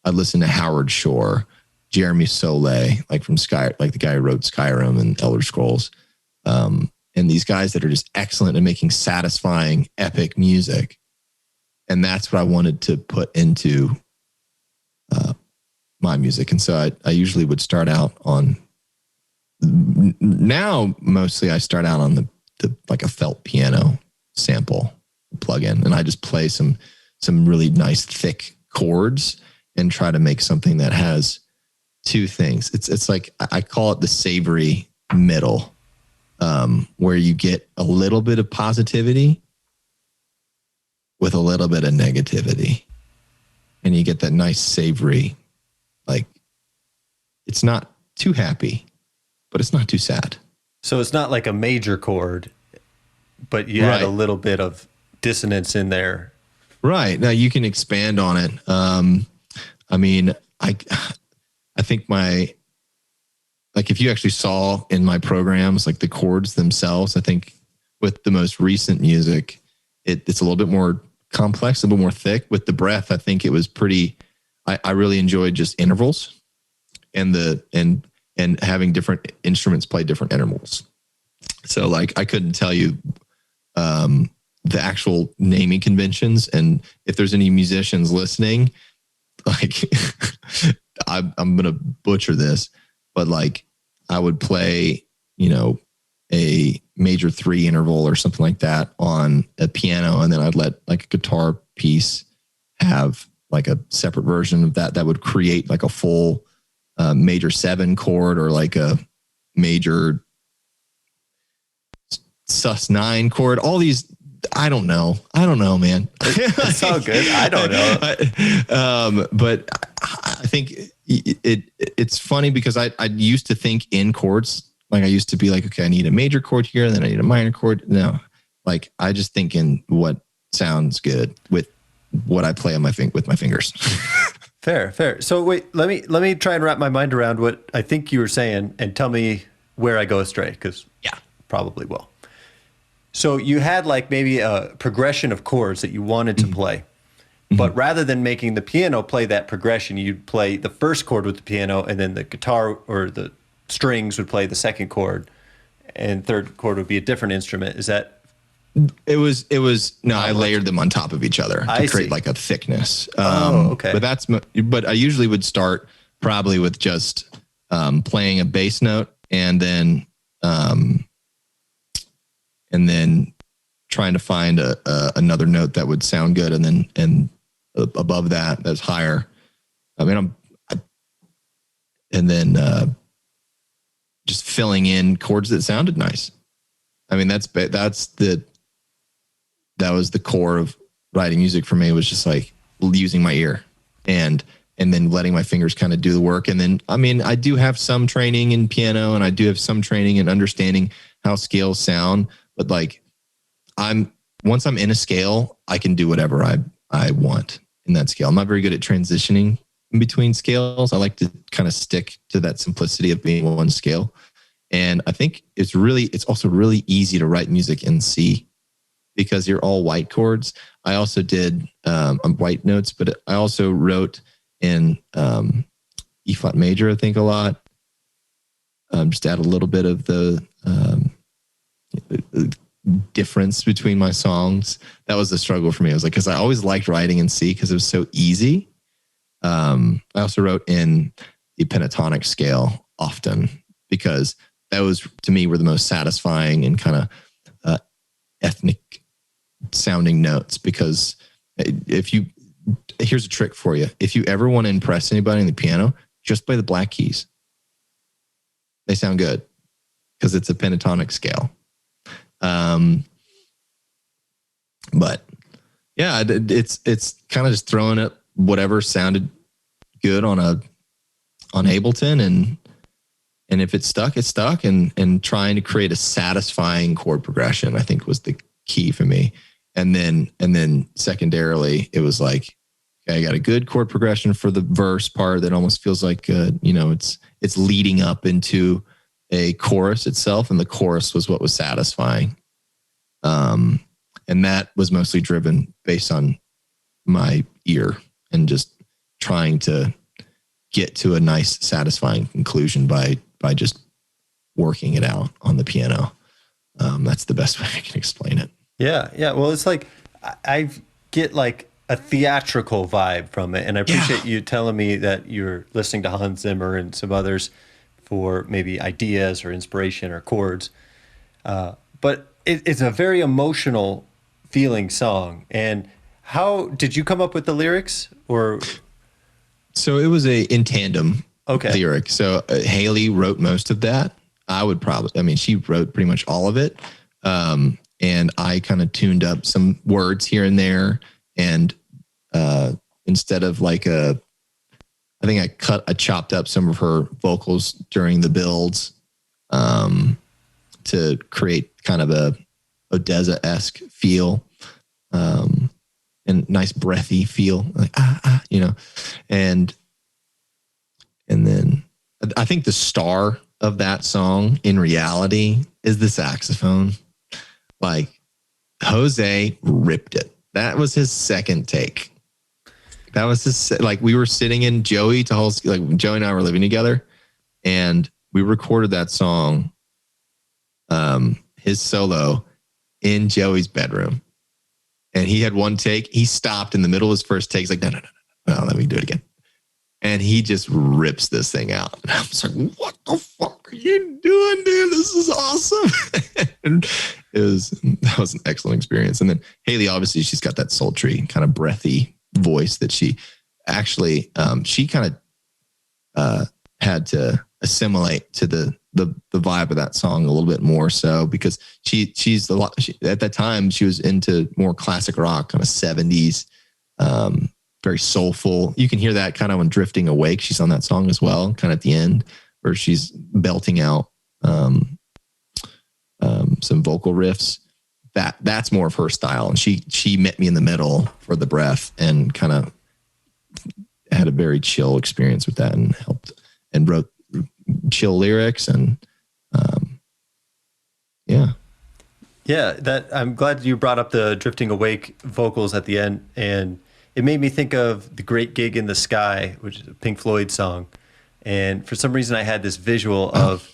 I'd listen to Howard Shore, Jeremy Soule, like from like the guy who wrote Skyrim and Elder Scrolls. And these guys that are just excellent at making satisfying, epic music. And that's what I wanted to put into my music. And so I usually would start out on, now mostly I start out on the like a felt piano sample plug-in, and I just play some really nice thick chords and try to make something that has two things. It's like, I call it the savory middle, where you get a little bit of positivity with a little bit of negativity, and you get that nice savory, like it's not too happy, but it's not too sad. So it's not like a major chord, but you had a little bit of dissonance in there. Right. Now you can expand on it. I mean, I think like if you actually saw in my programs, like the chords themselves, I think with the most recent music, it's a little bit more complex, a little more thick. With the breath, I think it was I really enjoyed just intervals and having different instruments play different intervals. So like I couldn't tell you the actual naming conventions, and if there's any musicians listening, like I'm gonna butcher this, but like I would play, a major 3 interval or something like that on a piano, and then I'd let like a guitar piece have like a separate version of that would create like a full major 7 chord, or like a major sus 9 chord. All these, I don't know, man. It's all good. I don't know. But I think it's funny because I used to think in chords. Like I used to be like, okay, I need a major chord here, and then I need a minor chord. No, like I just think in what sounds good with what I play on with my fingers. Fair. So wait, let me try and wrap my mind around what I think you were saying, and tell me where I go astray, because probably will. So you had like maybe a progression of chords that you wanted to play, but rather than making the piano play that progression, you'd play the first chord with the piano, and then the guitar or the strings would play the second chord, and third chord would be a different instrument. Is that? It was no, I layered them on top of each other to create like a thickness. Okay. But I usually would start probably with just playing a bass note, and then trying to find another note that would sound good, and above that's higher. I mean, just filling in chords that sounded nice. I mean, that was the core of writing music for me, was just like using my ear and then letting my fingers kind of do the work. And then, I mean, I do have some training in piano, and I do have some training in understanding how scales sound, but like once I'm in a scale, I can do whatever I want in that scale. I'm not very good at transitioning in between scales. I like to kind of stick to that simplicity of being one scale. And I think it's also really easy to write music in C, because you're all white chords. I also did white notes, but I also wrote in E flat major, I think, a lot. Just add a little bit of the difference between my songs. That was the struggle for me. I was like, because I always liked writing in C because it was so easy. I also wrote in the pentatonic scale often, because that was, to me, were the most satisfying and kind of ethnic sounding notes. Because here's a trick for you. If you ever want to impress anybody on the piano, just play the black keys. They sound good because it's a pentatonic scale. But yeah, it's kind of just throwing up whatever sounded good on Ableton, and if it's stuck, it's stuck, and trying to create a satisfying chord progression, I think, was the key for me. And then secondarily, it was like, okay, I got a good chord progression for the verse part that almost feels like it's leading up into a chorus itself, and the chorus was what was satisfying. And that was mostly driven based on my ear and just trying to get to a nice, satisfying conclusion by just working it out on the piano. That's the best way I can explain it. Yeah. Well, it's like I get like a theatrical vibe from it, and I appreciate you telling me that you're listening to Hans Zimmer and some others for maybe ideas or inspiration or chords. But it's a very emotional feeling song. And how did you come up with the lyrics? Or so it was in tandem lyric. So Haley wrote most of that. She wrote pretty much all of it. And I kind of tuned up some words here and there. And instead of like I chopped up some of her vocals during the builds to create kind of a Odessa-esque feel, and nice breathy feel, like and then I think the star of that song in reality is the saxophone. Like Jose ripped it. That was his second take. That was just like we were sitting in Joey Tuholsky, like Joey and I were living together, and we recorded that song, his solo, in Joey's bedroom. And he had one take. He stopped in the middle of his first take. He's like, no, let me do it again. And he just rips this thing out. And I'm just like, what the fuck are you doing, dude? This is awesome. And that was an excellent experience. And then Haley, obviously, she's got that sultry, kind of breathy voice that she actually, she kind of had to assimilate to the vibe of that song a little bit more so, because she's at that time she was into more classic rock, kind of 70s, very soulful. You can hear that kind of when Drifting Awake, she's on that song as well, kind of at the end where she's belting out some vocal riffs. That's more of her style, and she met me in the middle for the breath and kind of had a very chill experience with that, and helped and wrote chill lyrics. And that I'm glad you brought up the Drifting Awake vocals at the end, and it made me think of The Great Gig in the Sky, which is a Pink Floyd song. And for some reason I had this visual of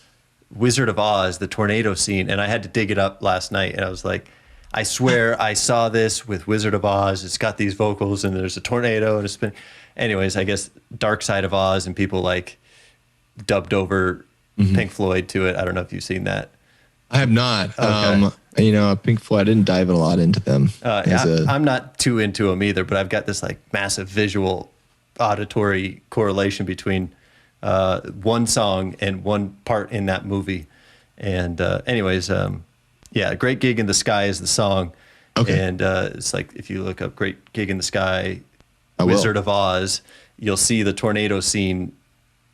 Wizard of Oz, the tornado scene, and I had to dig it up last night, and I was like, I swear I saw this with Wizard of Oz. It's got these vocals and there's a tornado and a spin. Anyways, I guess Dark Side of Oz, and people like dubbed over Pink Floyd to it. I don't know if you've seen that. I have not. Okay. Pink Floyd, I didn't dive a lot into them. I'm not too into them either, but I've got this like massive visual auditory correlation between one song and one part in that movie. And Great Gig in the Sky is the song. Okay. And it's like, if you look up Great Gig in the Sky, Wizard of Oz, you'll see the tornado scene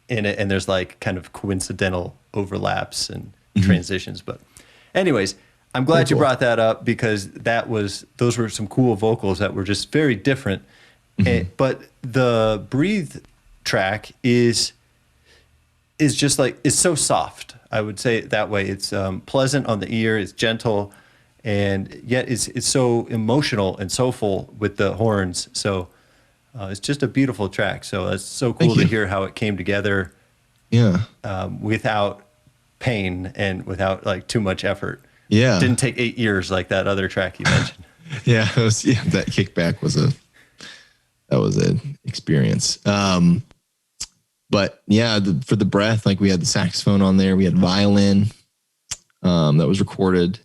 in it, and there's like kind of coincidental overlaps and transitions. But anyways, I'm glad you brought that up, because those were some cool vocals that were just very different. But the Breathe track is just like, it's so soft. I would say it that way. It's pleasant on the ear. It's gentle, and yet it's so emotional and soulful with the horns. So it's just a beautiful track. So it's so cool to hear how it came together. Yeah. Without pain and without like too much effort. Yeah. It didn't take 8 years like that other track you mentioned. That kickback was an experience. But yeah, for the breath, like we had the saxophone on there, we had violin that was recorded,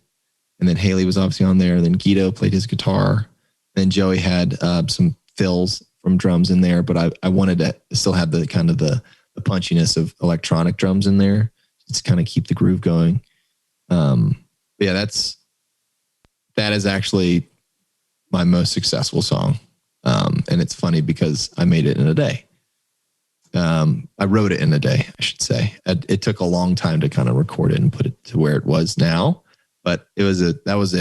and then Haley was obviously on there. And then Guido played his guitar. Then Joey had some fills from drums in there, but I wanted to still have the kind of the punchiness of electronic drums in there to kind of keep the groove going. That is actually my most successful song. And it's funny because I made it in a day. I wrote it in a day, I should say. It took a long time to kind of record it and put it to where it was now, but that was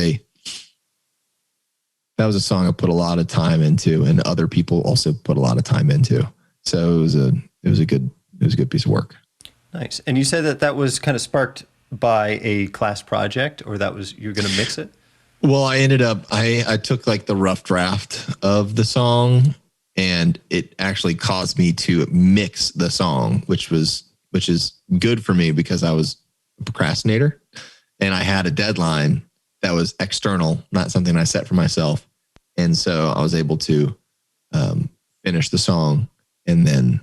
a song I put a lot of time into, and other people also put a lot of time into. So it was a good piece of work. Nice. And you said that was kind of sparked by a class project, or you're going to mix it? Well, I ended up, I took like the rough draft of the song, and it actually caused me to mix the song, which is good for me because I was a procrastinator, and I had a deadline that was external, not something I set for myself. And so I was able to finish the song, and then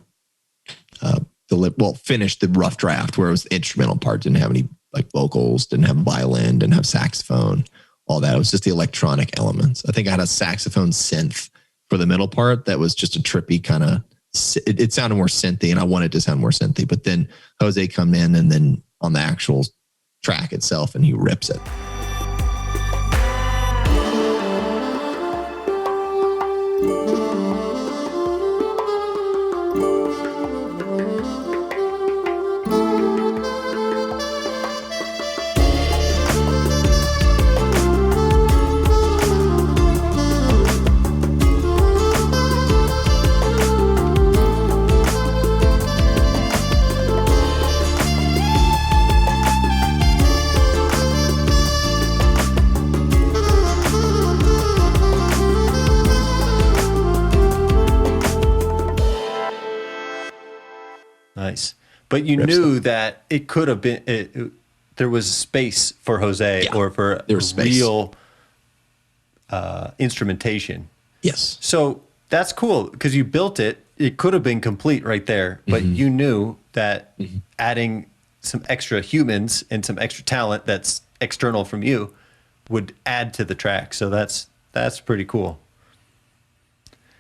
finish the rough draft where it was the instrumental part, didn't have any like vocals, didn't have violin, didn't have saxophone, all that. It was just the electronic elements. I think I had a saxophone synth for the middle part that was just a trippy kind of, it sounded more synthy, and I wanted to sound more synthy. But then Jose come in, and then on the actual track itself, and he rips it. But you knew that it could have been, there was space for Jose or for real instrumentation. Yes. So that's cool because you built it. It could have been complete right there, but you knew that adding some extra humans and some extra talent that's external from you would add to the track. So that's pretty cool.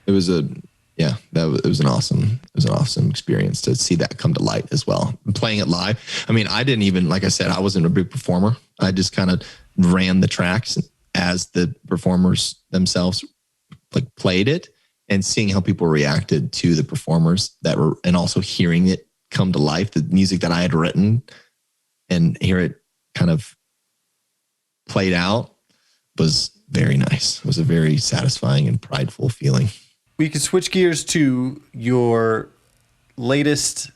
It was it was an awesome experience to see that come to light as well. And playing it live. I mean, I didn't even, like I said, I wasn't a big performer. I just kind of ran the tracks as the performers themselves like played it, and seeing how people reacted to the performers and also hearing it come to life, the music that I had written, and hear it kind of played out was very nice. It was a very satisfying and prideful feeling. We could switch gears to your latest,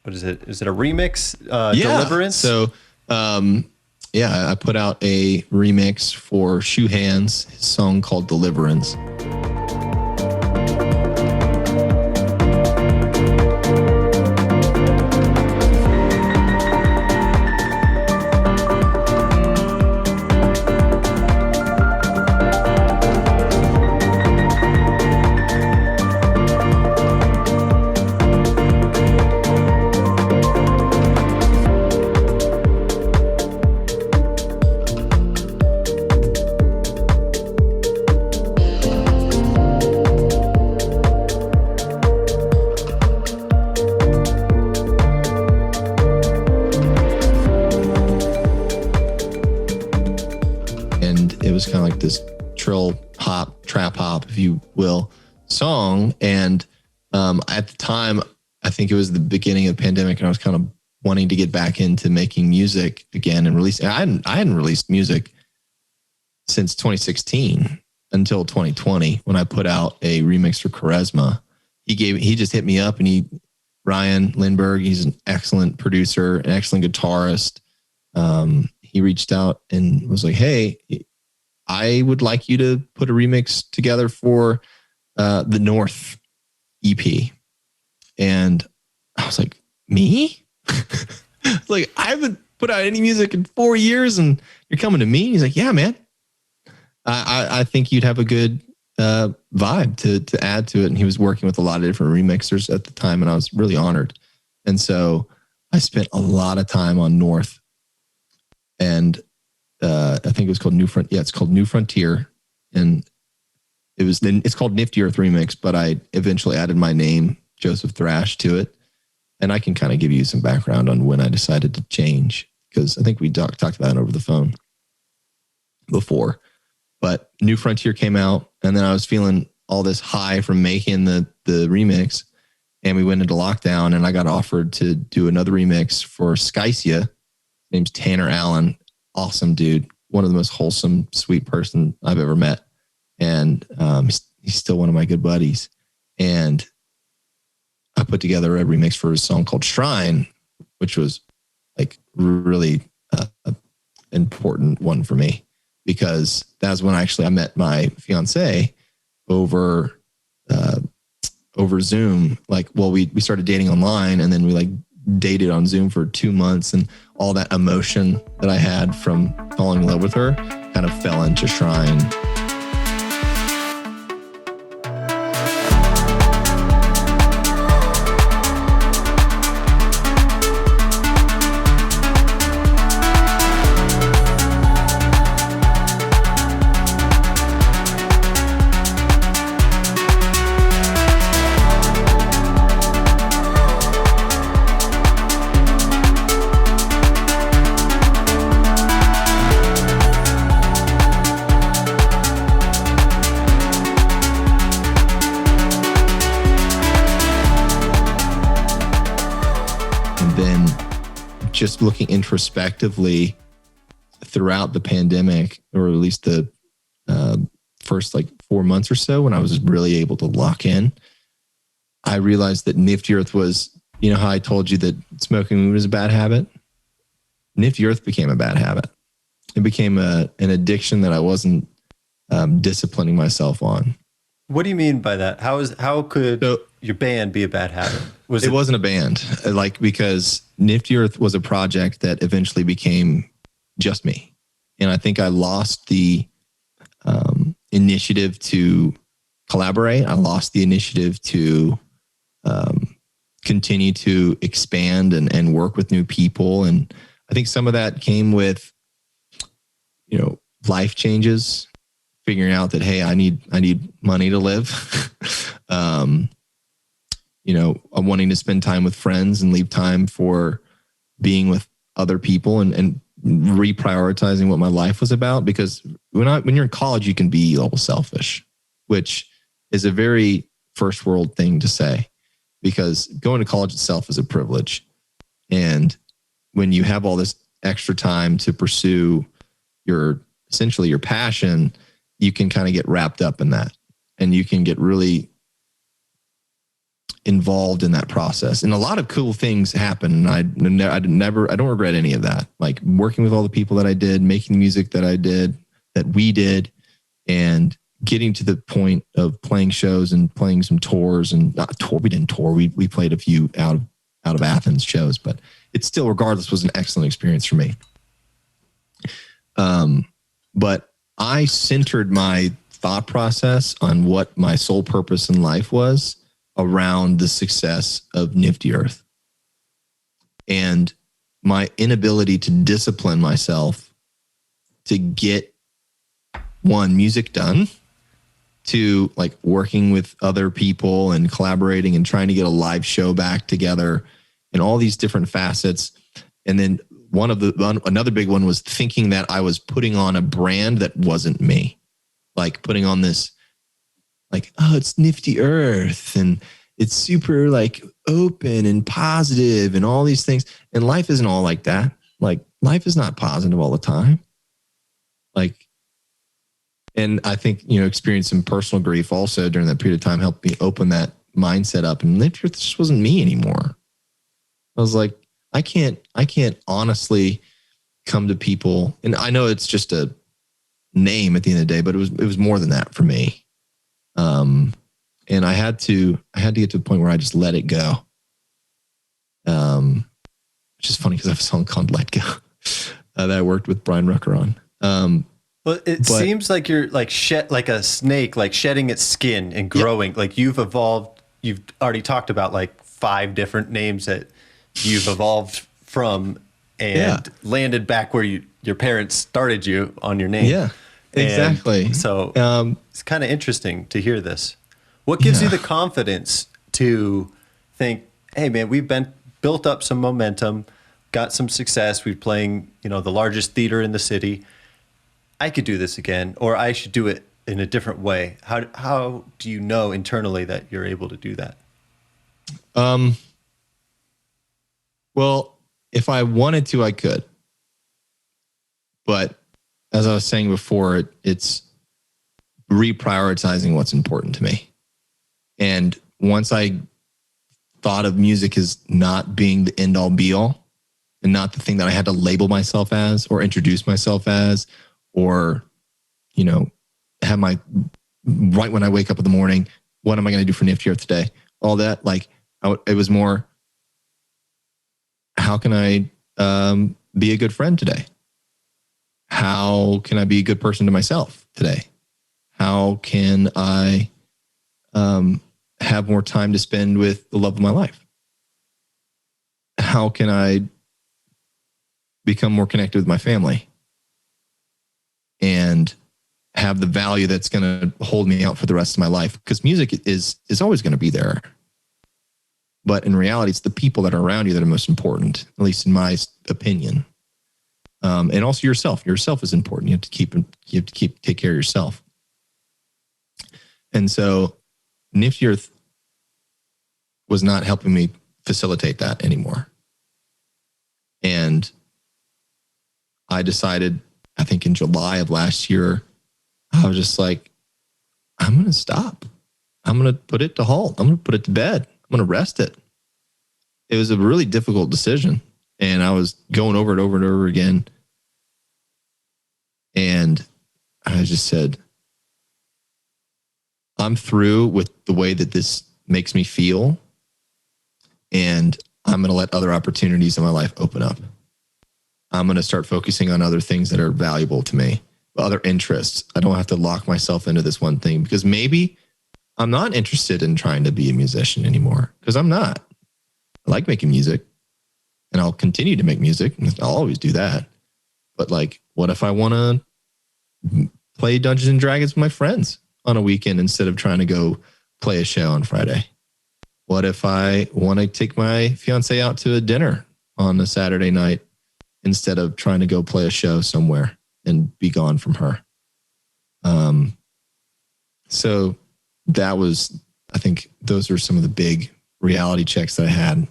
what is it? Is it a remix? Deliverance? So, I put out a remix for Shoe Hands, his song called Deliverance. Kind of like this trill hop, trap hop, if you will, song. And at the time, I think it was the beginning of the pandemic, and I was kind of wanting to get back into making music again and release. I hadn't released music since 2016 until 2020 when I put out a remix for Charisma. He just hit me up, and Ryan Lindbergh, he's an excellent producer, an excellent guitarist. He reached out and was like, "Hey, I would like you to put a remix together for the North EP." And I was like, me? Like, I haven't put out any music in 4 years and you're coming to me? And he's like, yeah, man. I think you'd have a good vibe to add to it. And he was working with a lot of different remixers at the time, and I was really honored. And so I spent a lot of time on North, and I think it was called New Front. Yeah, it's called New Frontier, and it's called Nifty Earth Remix. But I eventually added my name, Joseph Thrash, to it, and I can kind of give you some background on when I decided to change, because I think we talked about it over the phone before. But New Frontier came out, and then I was feeling all this high from making the remix, and we went into lockdown, and I got offered to do another remix for Skycia. His name's Tanner Allen. Awesome dude, one of the most wholesome, sweet person I've ever met. And he's still one of my good buddies. And I put together a remix for his song called Shrine, which was like really important one for me, because that's when I met my fiance over Zoom. We started dating online, and then we dated on Zoom for 2 months, and all that emotion that I had from falling in love with her kind of fell into Shrine. Just looking introspectively throughout the pandemic, or at least the first 4 months or so, when I was really able to lock in, I realized that Nifty Earth was, how I told you that smoking weed was a bad habit? Nifty Earth became a bad habit. It became an addiction that I wasn't disciplining myself on. What do you mean by that? How could your band be a bad habit? It wasn't a band, like, because Nifty Earth was a project that eventually became just me. And I think I lost the initiative to collaborate. I lost the initiative to continue to expand and work with new people. And I think some of that came with, life changes, figuring out that, hey, I need money to live. I'm wanting to spend time with friends and leave time for being with other people and reprioritizing what my life was about. Because when you're in college, you can be a little selfish, which is a very first world thing to say, because going to college itself is a privilege. And when you have all this extra time to pursue essentially your passion, you can kind of get wrapped up in that, and you can get really involved in that process. And a lot of cool things happen. I don't regret any of that. Like working with all the people that I did, making the music that we did, and getting to the point of playing shows and playing some tours, and not tour. We didn't tour. We played a few out of Athens shows, but it still, regardless, was an excellent experience for me. But I centered my thought process on what my sole purpose in life was around the success of Nifty Earth, and my inability to discipline myself to get music done, to like working with other people and collaborating and trying to get a live show back together and all these different facets. And then another big one was thinking that I was putting on a brand that wasn't me, like putting on this, like, oh, it's Nifty Earth and it's super like open and positive and all these things. And life isn't all like that. Like life is not positive all the time. Like, and I think, experiencing some personal grief also during that period of time helped me open that mindset up. And Nifty Earth just wasn't me anymore. I was like, I can't honestly come to people, and I know it's just a name at the end of the day, but it was more than that for me. And I had to get to the point where I just let it go. Which is funny because I have a song called "Let Go" that I worked with Brian Rucker on. Well, it seems like you're like like a snake, like shedding its skin and growing. Yep. Like you've evolved. You've already talked about like 5 different names that you've evolved from and landed back where your parents started you on your name. Yeah, exactly. And so it's kind of interesting to hear this. What gives you the confidence to think, hey man, we've built up some momentum, got some success. We're playing, the largest theater in the city. I could do this again, or I should do it in a different way. How do you know internally that you're able to do that? Well, if I wanted to, I could. But as I was saying before, it's reprioritizing what's important to me. And once I thought of music as not being the end all be all, and not the thing that I had to label myself as or introduce myself as, or, have right when I wake up in the morning, what am I going to do for Nifty Earth today? All that, like, it was more, how can I be a good friend today? How can I be a good person to myself today? How can I have more time to spend with the love of my life? How can I become more connected with my family and have the value that's going to hold me out for the rest of my life? Because music is always going to be there. But in reality, it's the people that are around you that are most important, at least in my opinion. And also yourself. Yourself is important. You have to take care of yourself. And so Nifty Earth was not helping me facilitate that anymore. And I decided, I think in July of last year, I was just like, I'm going to stop. I'm going to put it to halt. I'm going to put it to bed. I'm going to rest it. It was a really difficult decision. And I was going over it over and over again. And I just said, I'm through with the way that this makes me feel, and I'm going to let other opportunities in my life open up. I'm going to start focusing on other things that are valuable to me, other interests. I don't have to lock myself into this one thing, because maybe I'm not interested in trying to be a musician anymore, because I'm not. I like making music, and I'll continue to make music. I'll always do that. But like, what if I want to play Dungeons and Dragons with my friends on a weekend instead of trying to go play a show on Friday? What if I want to take my fiance out to a dinner on a Saturday night instead of trying to go play a show somewhere and be gone from her? So that was, I think those were some of the big reality checks that I had.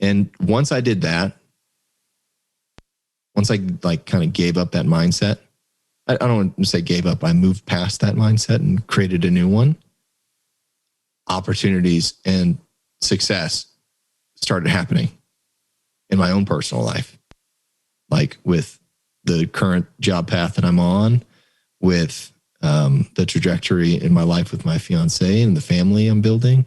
And once I did that, once I like kind of gave up that mindset, I don't want to say gave up, I moved past that mindset and created a new one. Opportunities and success started happening in my own personal life, like with the current job path that I'm on, with the trajectory in my life with my fiance and the family I'm building.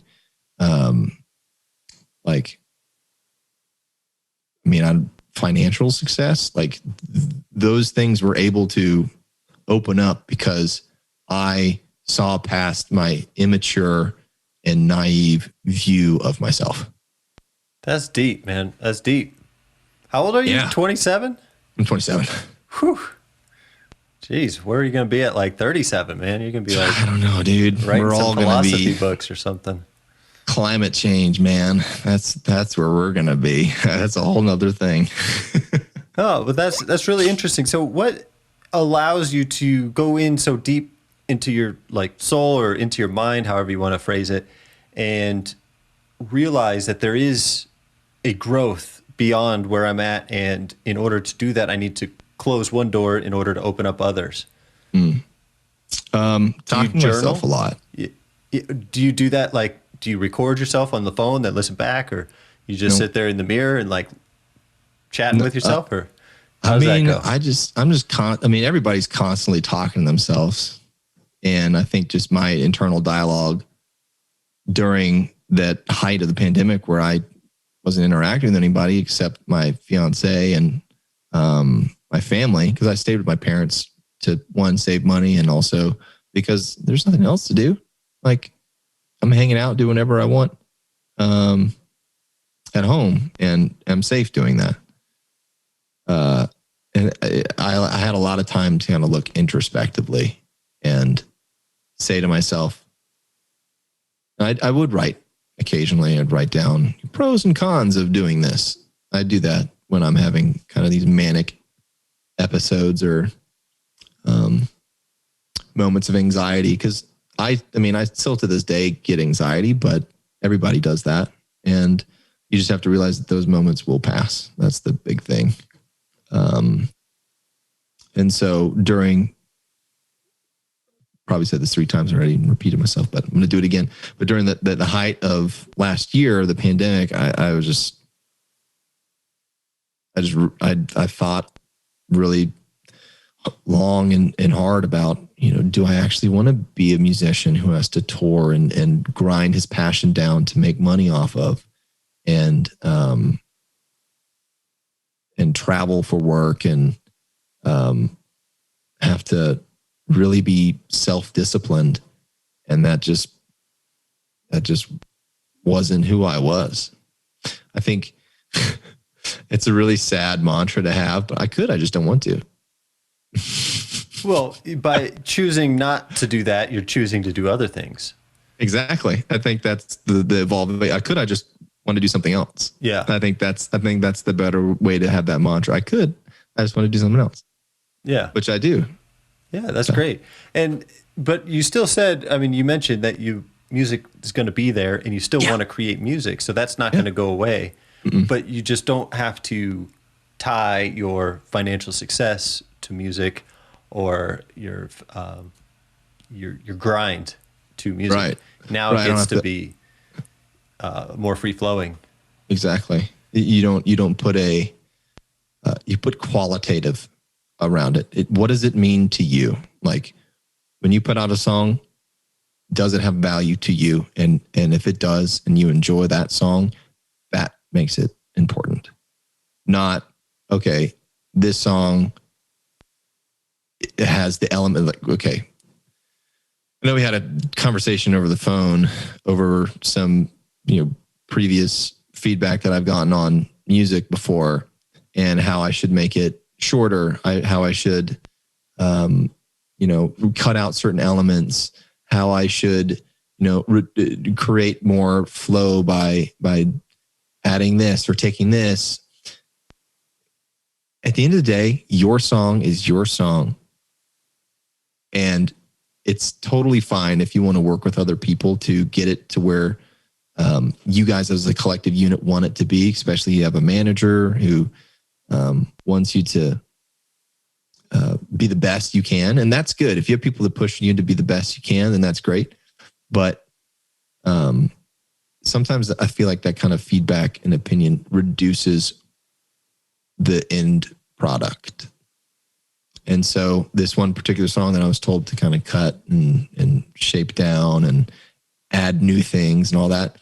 Financial success, like those things were able to open up because I saw past my immature and naive view of myself. That's deep, man. That's deep. How old are you? Yeah. 27? I'm 27. Whew. Jeez, where are you going to be at like 37, man? You're going to be like, I don't know, dude. Writing We're some all going to philosophy be books or something. Climate change, man. That's where we're going to be. That's a whole nother thing. Oh, but that's really interesting. So what allows you to go in so deep into your like soul or into your mind, however you want to phrase it, and realize that there is a growth beyond where I'm at, and in order to do that, I need to close one door in order to open up others? Talking to myself a lot. Do you do that? Like, do you record yourself on the phone, then listen back, or you just sit there in the mirror and like chatting with yourself, or how does that go? Everybody's constantly talking to themselves. And I think just my internal dialogue during that height of the pandemic, where I wasn't interacting with anybody except my fiance and my family, because I stayed with my parents to, one, save money, and also because there's nothing else to do. Like, I'm hanging out, doing whatever I want at home, and I'm safe doing that. And I had a lot of time to kind of look introspectively and say to myself, I would write occasionally. I'd write down pros and cons of doing this. I do that when I'm having kind of these manic episodes or moments of anxiety, because I still to this day get anxiety, but everybody does that. And you just have to realize that those moments will pass. That's the big thing. And so probably said this 3 times already and repeated myself, but I'm going to do it again. But during the height of last year, the pandemic, I thought really long and hard about, do I actually want to be a musician who has to tour and grind his passion down to make money off of, and travel for work, and have to really be self-disciplined. And that just wasn't who I was. I think it's a really sad mantra to have, but I just don't want to. Well, by choosing not to do that, you're choosing to do other things. Exactly. I think that's the evolving way. I just want to do something else. Yeah. I think that's the better way to have that mantra. I just want to do something else. Yeah. Which I do. Yeah, that's great. But you still said, you mentioned that music is going to be there, and you still want to create music. So that's not going to go away. Mm-mm. But you just don't have to tie your financial success to music, or your grind to music. Right. Now it gets to be more free flowing. Exactly. You don't put you put qualitative around it. What does it mean to you? Like, when you put out a song, does it have value to you? And if it does, and you enjoy that song, that makes it important. Not, okay, this song, it has the element like, okay, I know we had a conversation over the phone over some, previous feedback that I've gotten on music before, and how I should make it shorter, how I should, cut out certain elements, how I should, create more flow by adding this or taking this. At the end of the day, your song is your song. And it's totally fine if you want to work with other people to get it to where you guys as a collective unit want it to be, especially you have a manager who wants you to be the best you can. And that's good. If you have people that push you to be the best you can, then that's great. But sometimes I feel like that kind of feedback and opinion reduces the end product. And so this one particular song that I was told to kind of cut and shape down and add new things and all that,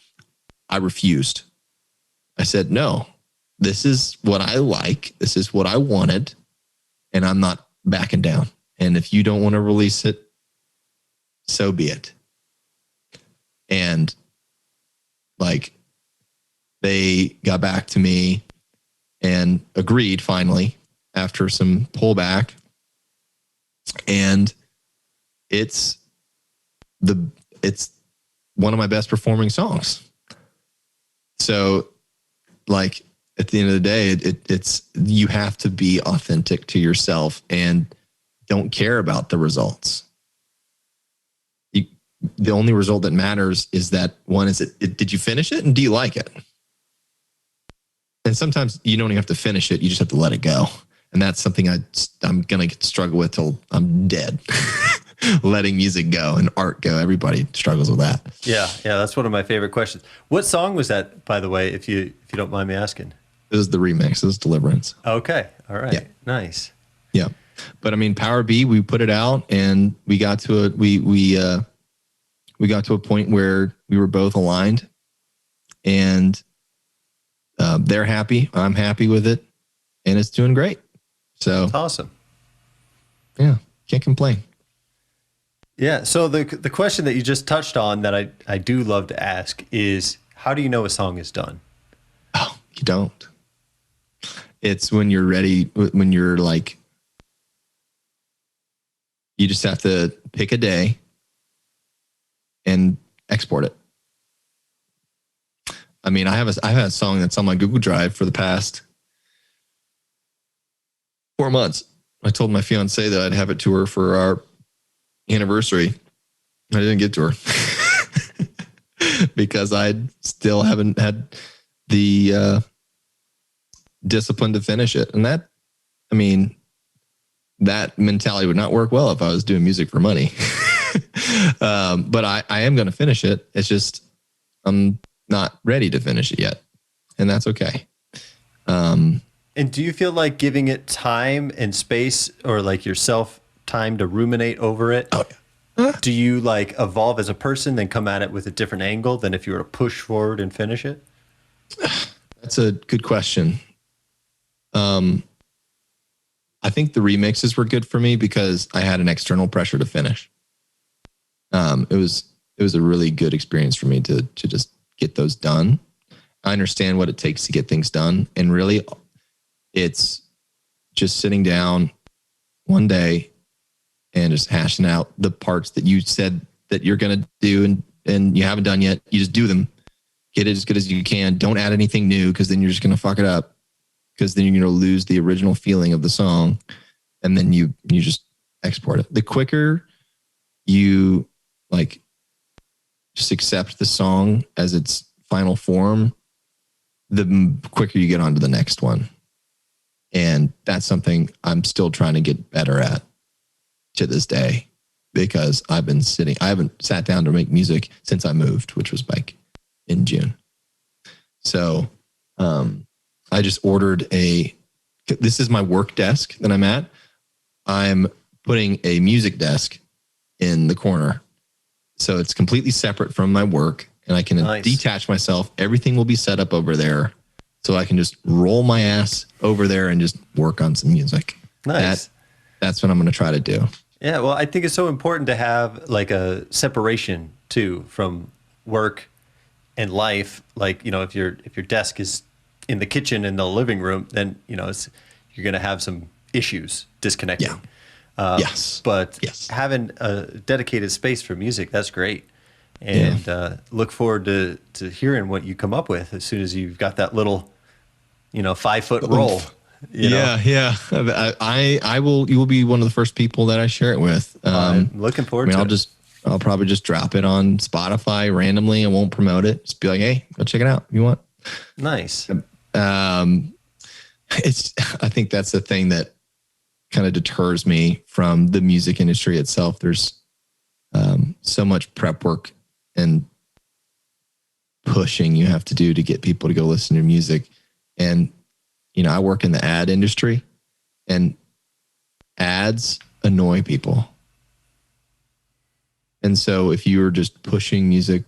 I refused. I said, no, this is what I like. This is what I wanted. And I'm not backing down. And if you don't want to release it, so be it. And like, they got back to me and agreed finally after some pullback. And it's one of my best performing songs. So like, at the end of the day, it's you have to be authentic to yourself and don't care about the results. The only result that matters is that one is did you finish it and do you like it? And sometimes you don't even have to finish it. You just have to let it go. And that's something I'm going to struggle with till I'm dead. Letting music go and art go. Everybody struggles with that. Yeah. That's one of my favorite questions. What song was that, by the way, if you don't mind me asking? It was the remix. It was Deliverance. Okay. All right. Yeah. Nice. Yeah. But I mean, Power B, we put it out and we got to we got to a point where we were both aligned, and they're happy. I'm happy with it, and it's doing great. So that's awesome. Yeah. Can't complain. Yeah. So the question that you just touched on that I do love to ask is, how do you know a song is done? Oh, you don't. It's when you're ready, when you're like, you just have to pick a day and export it. I mean, I have a song that's on my Google Drive for the past 4 months. I told my fiance that I'd have it to her for our anniversary. I didn't get to her because I still haven't had the discipline to finish it. And that mentality would not work well if I was doing music for money. But I am going to finish it. It's just, I'm not ready to finish it yet. And that's okay. And do you feel like giving it time and space, or like yourself time to ruminate over it? Oh, yeah. Do you like evolve as a person, then come at it with a different angle than if you were to push forward and finish it? That's a good question. I think the remixes were good for me because I had an external pressure to finish. It was a really good experience for me to just get those done. I understand what it takes to get things done. And really, it's just sitting down one day and just hashing out the parts that you said that you're going to do and you haven't done yet. You just do them. Get it as good as you can. Don't add anything new, because then you're just going to fuck it up, because then you're going to lose the original feeling of the song. And then you just export it. The quicker you like just accept the song as its final form, the quicker you get on to the next one. And that's something I'm still trying to get better at to this day, because I haven't sat down to make music since I moved, which was like in June. So I just ordered this is my work desk that I'm at. I'm putting a music desk in the corner So it's completely separate from my work, and I can detach myself. Everything will be set up over there. So I can just roll my ass over there and just work on some music. Nice. That's what I'm going to try to do. Yeah, well, I think it's so important to have like a separation too from work and life. Like, if your desk is in the kitchen in the living room, then you're going to have some issues disconnecting. Yeah. But having a dedicated space for music, that's great. And look forward to hearing what you come up with as soon as you've got that little 5-foot roll. Yeah. I will. You will be one of the first people that I share it with. I'm looking forward to it. I'll probably just drop it on Spotify randomly. I won't promote it. Just be like, hey, go check it out if you want. Nice. I think that's the thing that kind of deters me from the music industry itself. There's so much prep work and pushing you have to do to get people to go listen to music. And, I work in the ad industry, and ads annoy people. And so if you're just pushing music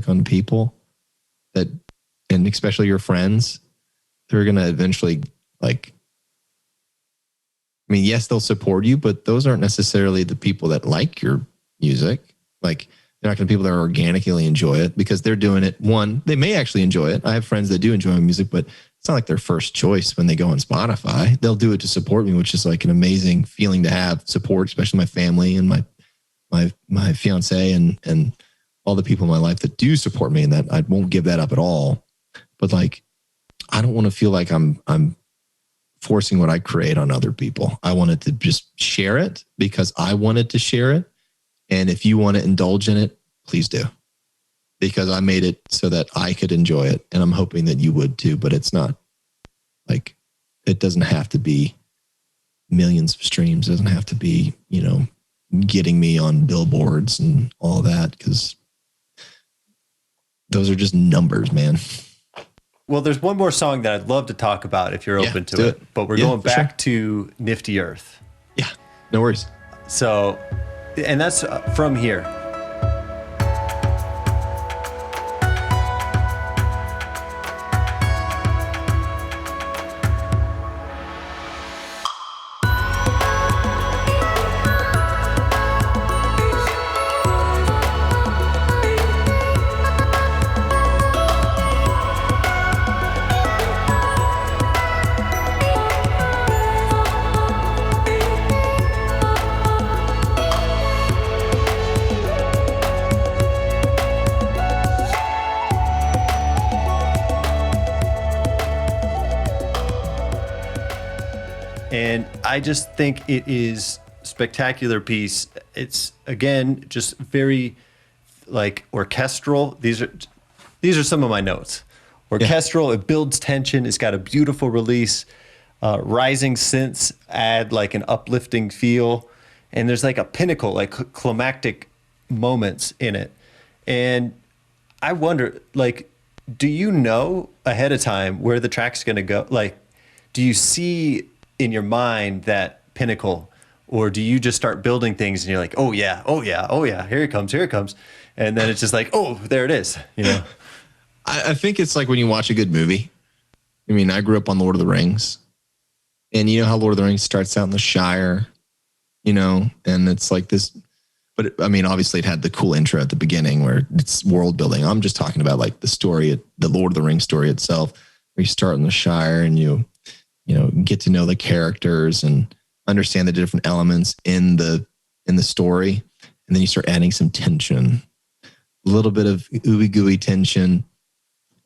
on people and especially your friends, they're going to eventually yes, they'll support you, but those aren't necessarily the people that like your music. Like, they're not going to be people that are organically enjoy it because they're doing it. One, they may actually enjoy it. I have friends that do enjoy my music, but it's not like their first choice when they go on Spotify. They'll do it to support me, which is like an amazing feeling to have support, especially my family and my fiance and all the people in my life that do support me, and that I won't give that up at all. But I don't want to feel like I'm forcing what I create on other people. I wanted to just share it because I wanted to share it. And if you want to indulge in it, please do. Because I made it so that I could enjoy it. And I'm hoping that you would too, but it's not it doesn't have to be millions of streams. It doesn't have to be, getting me on billboards and all that, because those are just numbers, man. Well, there's one more song that I'd love to talk about if you're open to it, but we're going back to Nifty Earth. Yeah, no worries. So, and that's from here. And I just think it is a spectacular piece. It's, again, just very orchestral. These are some of my notes. Orchestral, It builds tension. It's got a beautiful release. Rising synths add an uplifting feel. And there's a pinnacle, climactic moments in it. And I wonder, do you know ahead of time where the track's going to go? Do you see in your mind that pinnacle, or do you just start building things and you're like, oh yeah, here it comes, and then it's just oh, there it is, I think it's like when you watch a good movie. I mean, I grew up on Lord of the Rings, and you know how Lord of the Rings starts out in the Shire, and it's like this, but obviously it had the cool intro at the beginning where it's world building. I'm just talking about the story, the Lord of the Rings story itself, where you start in the Shire and you get to know the characters and understand the different elements in the story. And then you start adding some tension, a little bit of ooey gooey tension.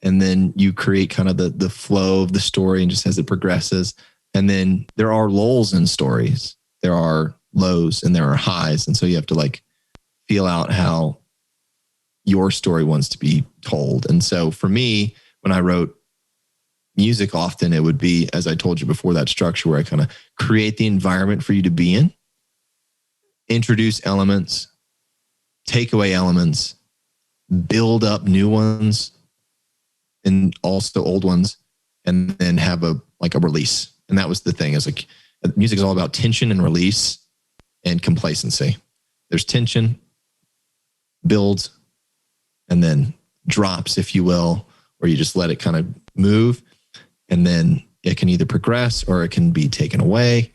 And then you create kind of the flow of the story, and just as it progresses. And then there are lulls in stories. There are lows and there are highs. And so you have to feel out how your story wants to be told. And so for me, when I wrote music, often it would be, as I told you before, that structure where I kind of create the environment for you to be in, introduce elements, take away elements, build up new ones and also old ones, and then have a release. And that was the thing, is music is all about tension and release and complacency. There's tension, builds and then drops, if you will, or you just let it kind of move, and then it can either progress or it can be taken away.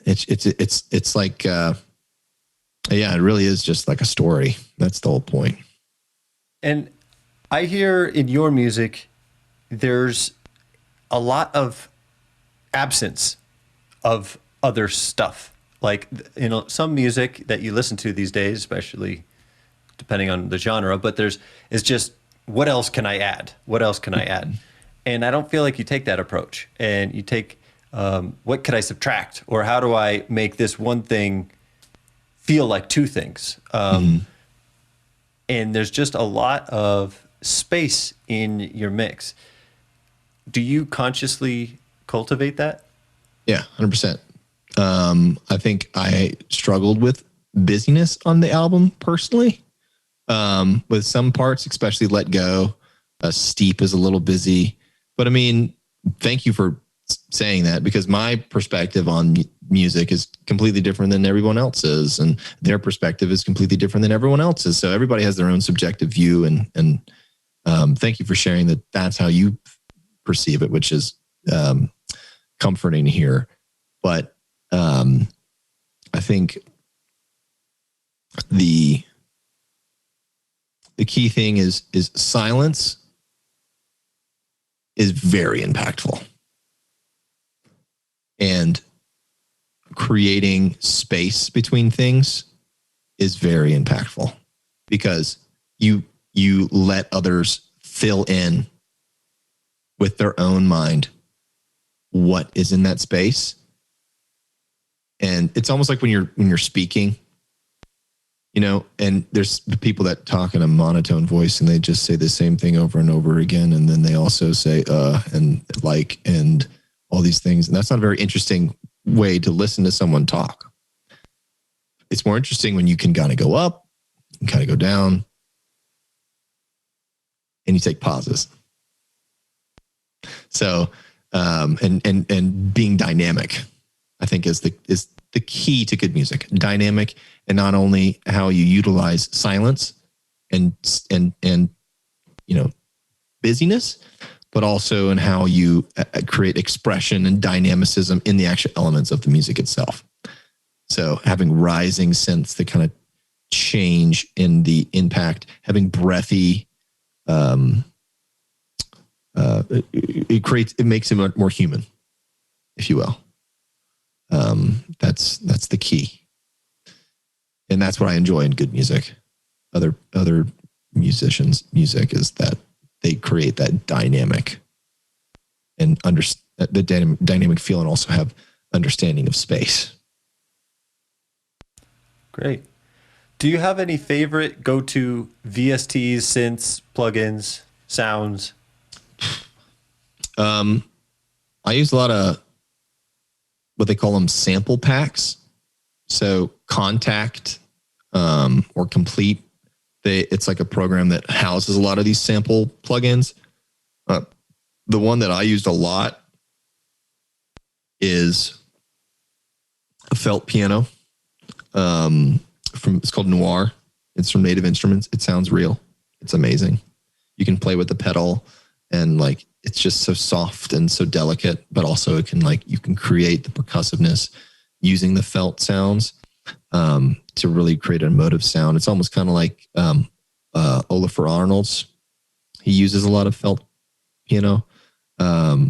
It's like, yeah, it really is just like a story. That's the whole point. And I hear in your music, there's a lot of absence of other stuff. Like, some music that you listen to these days, especially depending on the genre, but it's just, what else can I add? What else can I add? And I don't feel like you take that approach, and you take, what could I subtract? Or how do I make this one thing feel like two things? And there's just a lot of space in your mix. Do you consciously cultivate that? Yeah, 100%. I think I struggled with busyness on the album personally. With some parts, especially Let Go, Steep is a little busy. But I mean, thank you for saying that, because my perspective on music is completely different than everyone else's, and their perspective is completely different than everyone else's. So everybody has their own subjective view, and thank you for sharing that. That's how you perceive it, which is comforting to hear. But I think the key thing is silence is very impactful, and creating space between things is very impactful, because you let others fill in with their own mind what is in that space. And it's almost like when you're speaking, and there's people that talk in a monotone voice and they just say the same thing over and over again. And then they also say, and like, and all these things. And that's not a very interesting way to listen to someone talk. It's more interesting when you can kind of go up and kind of go down, and you take pauses. So, and being dynamic, I think is the key to good music. Dynamic, and not only how you utilize silence and busyness, but also in how you create expression and dynamicism in the actual elements of the music itself. So having rising synths that kind of change in the impact, having breathy, it makes it more human, if you will. That's the key. And that's what I enjoy in good music. Other musicians' music is that they create that dynamic and the dynamic feel, and also have understanding of space. Great. Do you have any favorite go-to VSTs, synths, plugins, sounds? I use a lot of what they call them sample packs. So Contact or Complete, it's like a program that houses a lot of these sample plugins. The one that I used a lot is a felt piano. It's called Noir. It's from Native Instruments. It sounds real. It's amazing. You can play with the pedal, and like it's just so soft and so delicate, but also it can you can create the percussiveness using the felt sounds to really create an emotive sound. It's almost kind of like Olafur Arnold's. He uses a lot of felt piano, but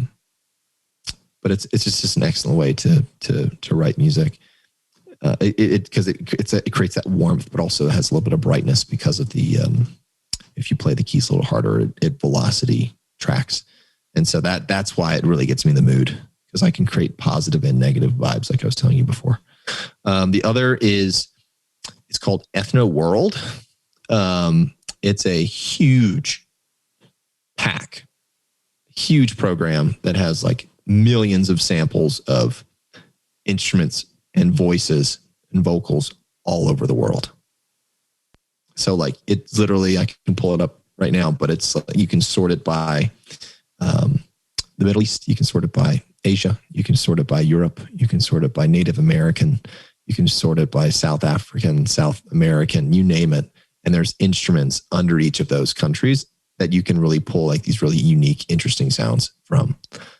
it's just an excellent way to write music. Because it creates that warmth, but also has a little bit of brightness because of the if you play the keys a little harder, it velocity tracks, and so that's why it really gets me in the mood, because I can create positive and negative vibes, like I was telling you before. The other it's called Ethno World. It's a huge pack, huge program that has like millions of samples of instruments and voices and vocals all over the world. So like it's literally, I can pull it up right now, but it's you can sort it by the Middle East, you can sort it by Asia, you can sort it by Europe, you can sort it by Native American, You can sort it by South African, South American, you name it. And there's instruments under each of those countries that you can really pull like these really unique, interesting sounds from.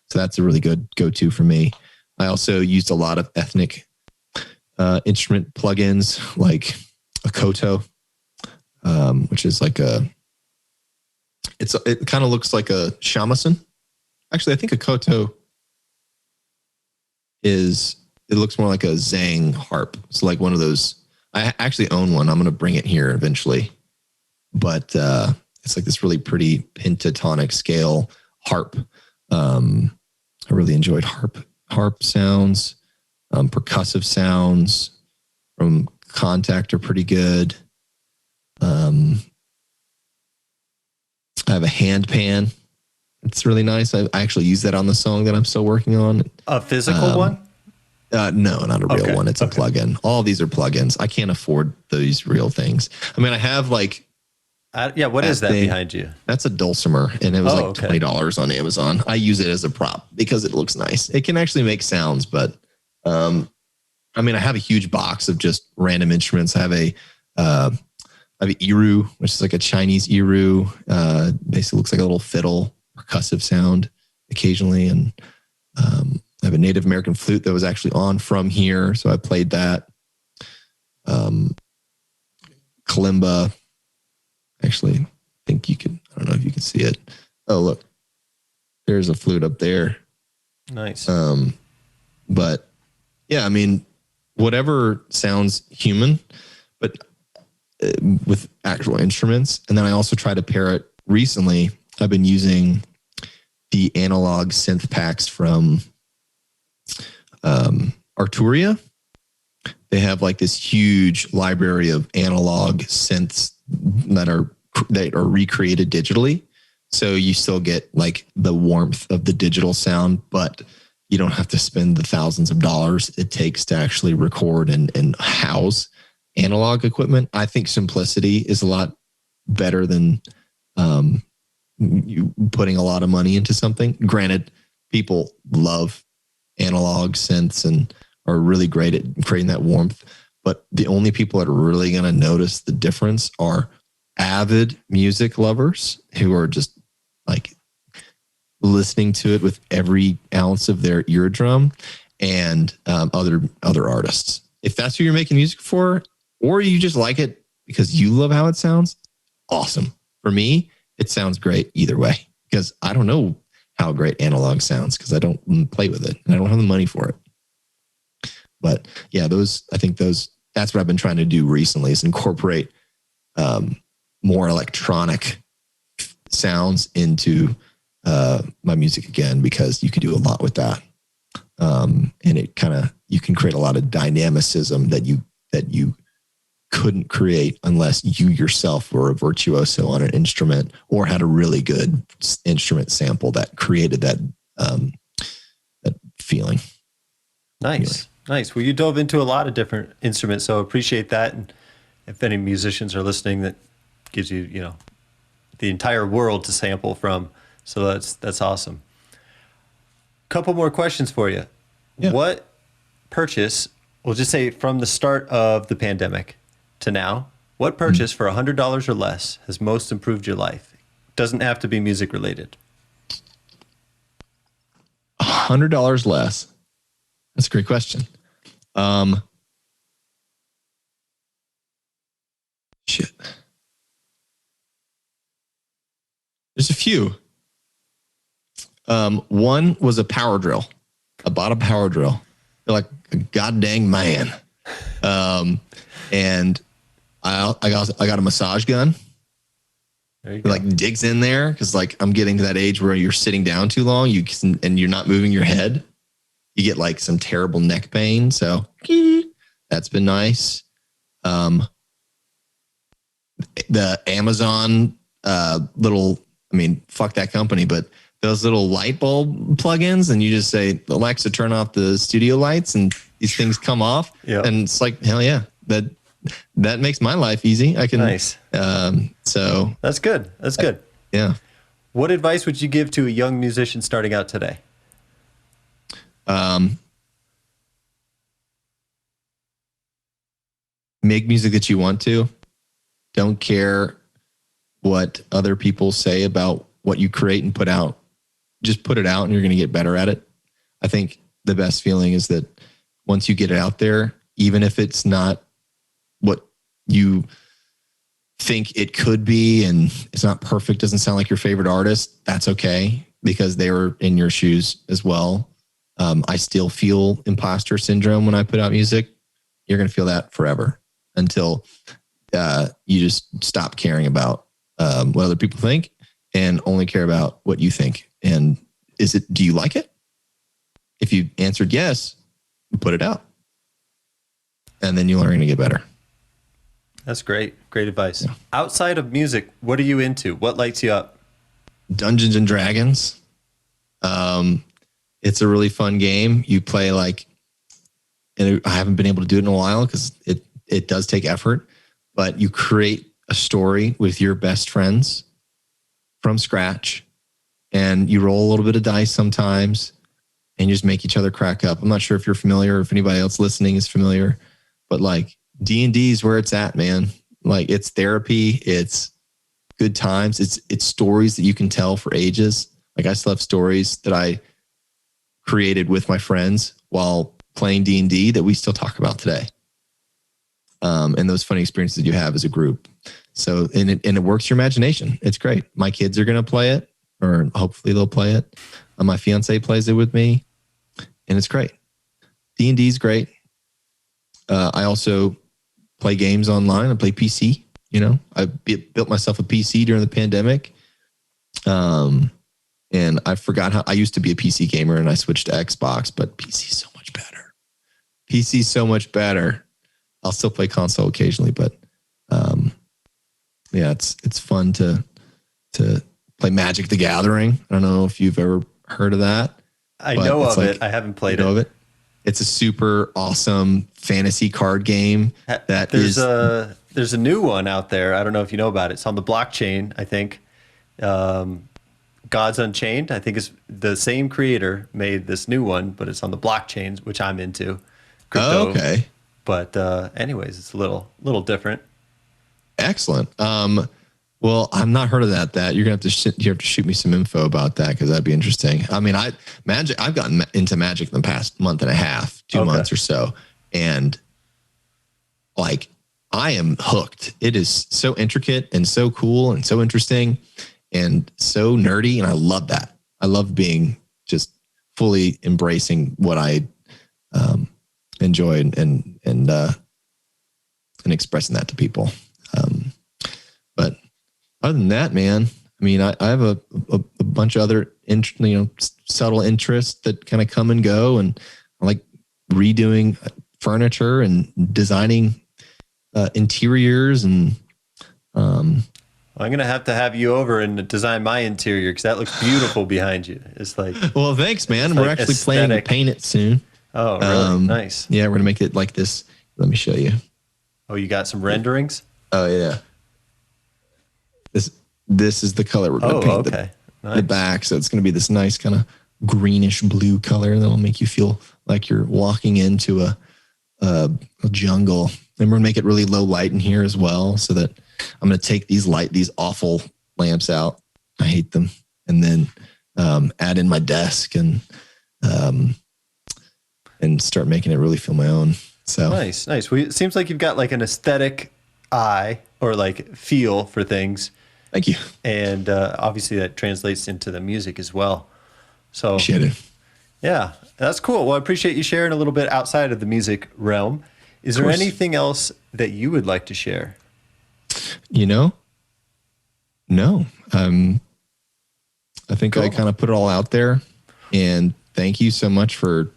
So that's a really good go-to for me. I also used a lot of ethnic instrument plugins like a koto, which is like it kind of looks like a shamisen. Actually, I think a koto it looks more like a zang harp. It's like one of those. I actually own one. I'm going to bring it here eventually, but it's like this really pretty pentatonic scale harp. I really enjoyed harp sounds, percussive sounds from Contact are pretty good. I have a hand pan. It's really nice. I actually use that on the song that I'm still working on. A physical one? No, not a real one. It's a plugin. All of these are plugins. I can't afford these real things. I mean, I have like... what is that behind you? That's a dulcimer, and it was $20 on Amazon. I use it as a prop because it looks nice. It can actually make sounds, but I mean, I have a huge box of just random instruments. I have a iru, which is like a Chinese iru. Basically looks like a little fiddle, percussive sound occasionally, and I have a Native American flute that was actually on from here, so I played that. Kalimba. Actually, I think you can. I don't know if you can see it. Oh, look, there's a flute up there. Nice. But yeah, I mean, whatever sounds human, but with actual instruments. And then I also try to pair it. Recently, I've been using the analog synth packs from Arturia. They have like this huge library of analog synths that are recreated digitally. So you still get like the warmth of the digital sound, but you don't have to spend the thousands of dollars it takes to actually record and house analog equipment. I think simplicity is a lot better than you putting a lot of money into something. Granted, people love analog synths and are really great at creating that warmth, but the only people that are really going to notice the difference are avid music lovers who are just like listening to it with every ounce of their eardrum, and other artists. If that's who you're making music for, or you just like it because you love how it sounds, awesome. For me, it sounds great either way, because I don't know how great analog sounds because I don't play with it and I don't have the money for it. But yeah, that's what I've been trying to do recently, is incorporate more electronic sounds into my music again, because you can do a lot with that. And it you can create a lot of dynamicism that you couldn't create unless you yourself were a virtuoso on an instrument or had a really good instrument sample that created that feeling. Nice. Nice. Well, you dove into a lot of different instruments, so appreciate that. And if any musicians are listening, that gives you, the entire world to sample from. So that's awesome. Couple more questions for you. Yeah. What purchase, we'll just say from the start of the pandemic to now, what purchase for $100 or less has most improved your life? Doesn't have to be music related. $100 less. That's a great question. Shit. There's a few. One was a power drill. I bought a power drill. They're like a goddamn man. And I got a massage gun. There you It go. like digs in there because like I'm getting to that age where you're sitting down too long, and you're not moving your head. You get like some terrible neck pain. So that's been nice. The Amazon fuck that company, but those little light bulb plugins, and you just say, Alexa, turn off the studio lights, and these things come off. Yep. And it's like, hell yeah, that makes my life easy. I can, Nice. So That's good. That's good. yeah. What advice would you give to a young musician starting out today? make music that you want to. Don't care what other people say about what you create and put out. Just put it out and you're going to get better at it. I think the best feeling is that once you get it out there, even if it's not what you think it could be and it's not perfect, doesn't sound like your favorite artist, that's okay, because they were in your shoes as well. I still feel imposter syndrome when I put out music. You're going to feel that forever until you just stop caring about what other people think and only care about what you think. And do you like it? If you answered yes, put it out. And then you're going to get better. That's great. Great advice. Yeah. Outside of music, what are you into? What lights you up? Dungeons and Dragons. It's a really fun game. You play and I haven't been able to do it in a while because it does take effort, but you create a story with your best friends from scratch, and you roll a little bit of dice sometimes, and you just make each other crack up. I'm not sure if you're familiar or if anybody else listening is familiar, but D&D is where it's at, man. It's therapy. It's good times. It's stories that you can tell for ages. I still have stories that I created with my friends while playing D&D that we still talk about today. And those funny experiences that you have as a group. So, and it works your imagination. It's great. My kids are going to play it, or hopefully they'll play it. My fiance plays it with me, and it's great. D&D is great. I also play games online. I play PC. I built myself a PC during the pandemic. And I forgot how I used to be a PC gamer, and I switched to Xbox, but PC is so much better. PC is so much better. I'll still play console occasionally, but yeah, it's fun to play Magic the Gathering. I don't know if you've ever heard of that. I know of it. I haven't played it. Know of it. It's a super awesome fantasy card game. There's a new one out there. I don't know if you know about it. It's on the blockchain, I think. Gods Unchained, I think is the same creator made this new one, but it's on the blockchains, which I'm into. Crypto. Oh, okay. But anyways, it's a little different. Excellent. Well, I've not heard of that. You're gonna have to shoot me some info about that, because that'd be interesting. I mean, I've gotten into Magic in the past month and a half, 2 months or so, and I am hooked. It is so intricate and so cool and so interesting and so nerdy, and I love that. I love being just fully embracing what I enjoy and expressing that to people. But other than that, man, I mean, I have a bunch of other subtle interests that kind of come and go, and I like redoing furniture and designing interiors, and I'm going to have you over and design my interior, because that looks beautiful behind you. It's well, thanks, man. We're actually planning to paint it soon. Oh, really? Nice. Yeah, we're going to make it like this. Let me show you. Oh, you got some renderings? Oh, yeah. This is the color we're going to paint the back. So it's going to be this nice kind of greenish blue color that'll make you feel like you're walking into a jungle. And we're going to make it really low light in here as well, so that I'm going to take these awful lamps out. I hate them. And then add in my desk and start making it really feel my own. So nice. Well, it seems like you've got an aesthetic eye or feel for things. Thank you. And obviously that translates into the music as well. So appreciate it. Yeah, that's cool. Well, I appreciate you sharing a little bit outside of the music realm. Is there anything else that you would like to share? No. I think cool. I kind of put it all out there, and thank you so much for,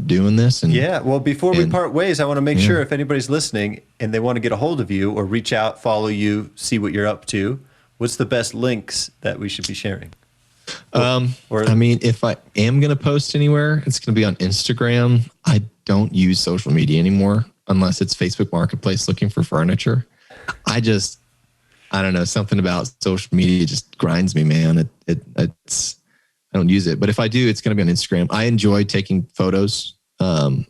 doing this. And yeah, well, before we part ways, I want to make sure if anybody's listening and they want to get a hold of you or reach out, follow you, see what you're up to, what's the best links that we should be sharing? I mean, if I am going to post anywhere, it's going to be on Instagram. I don't use social media anymore unless it's Facebook Marketplace looking for furniture. I don't know, something about social media just grinds me, man. It's I don't use it, but if I do, it's going to be on Instagram. I enjoy taking photos. I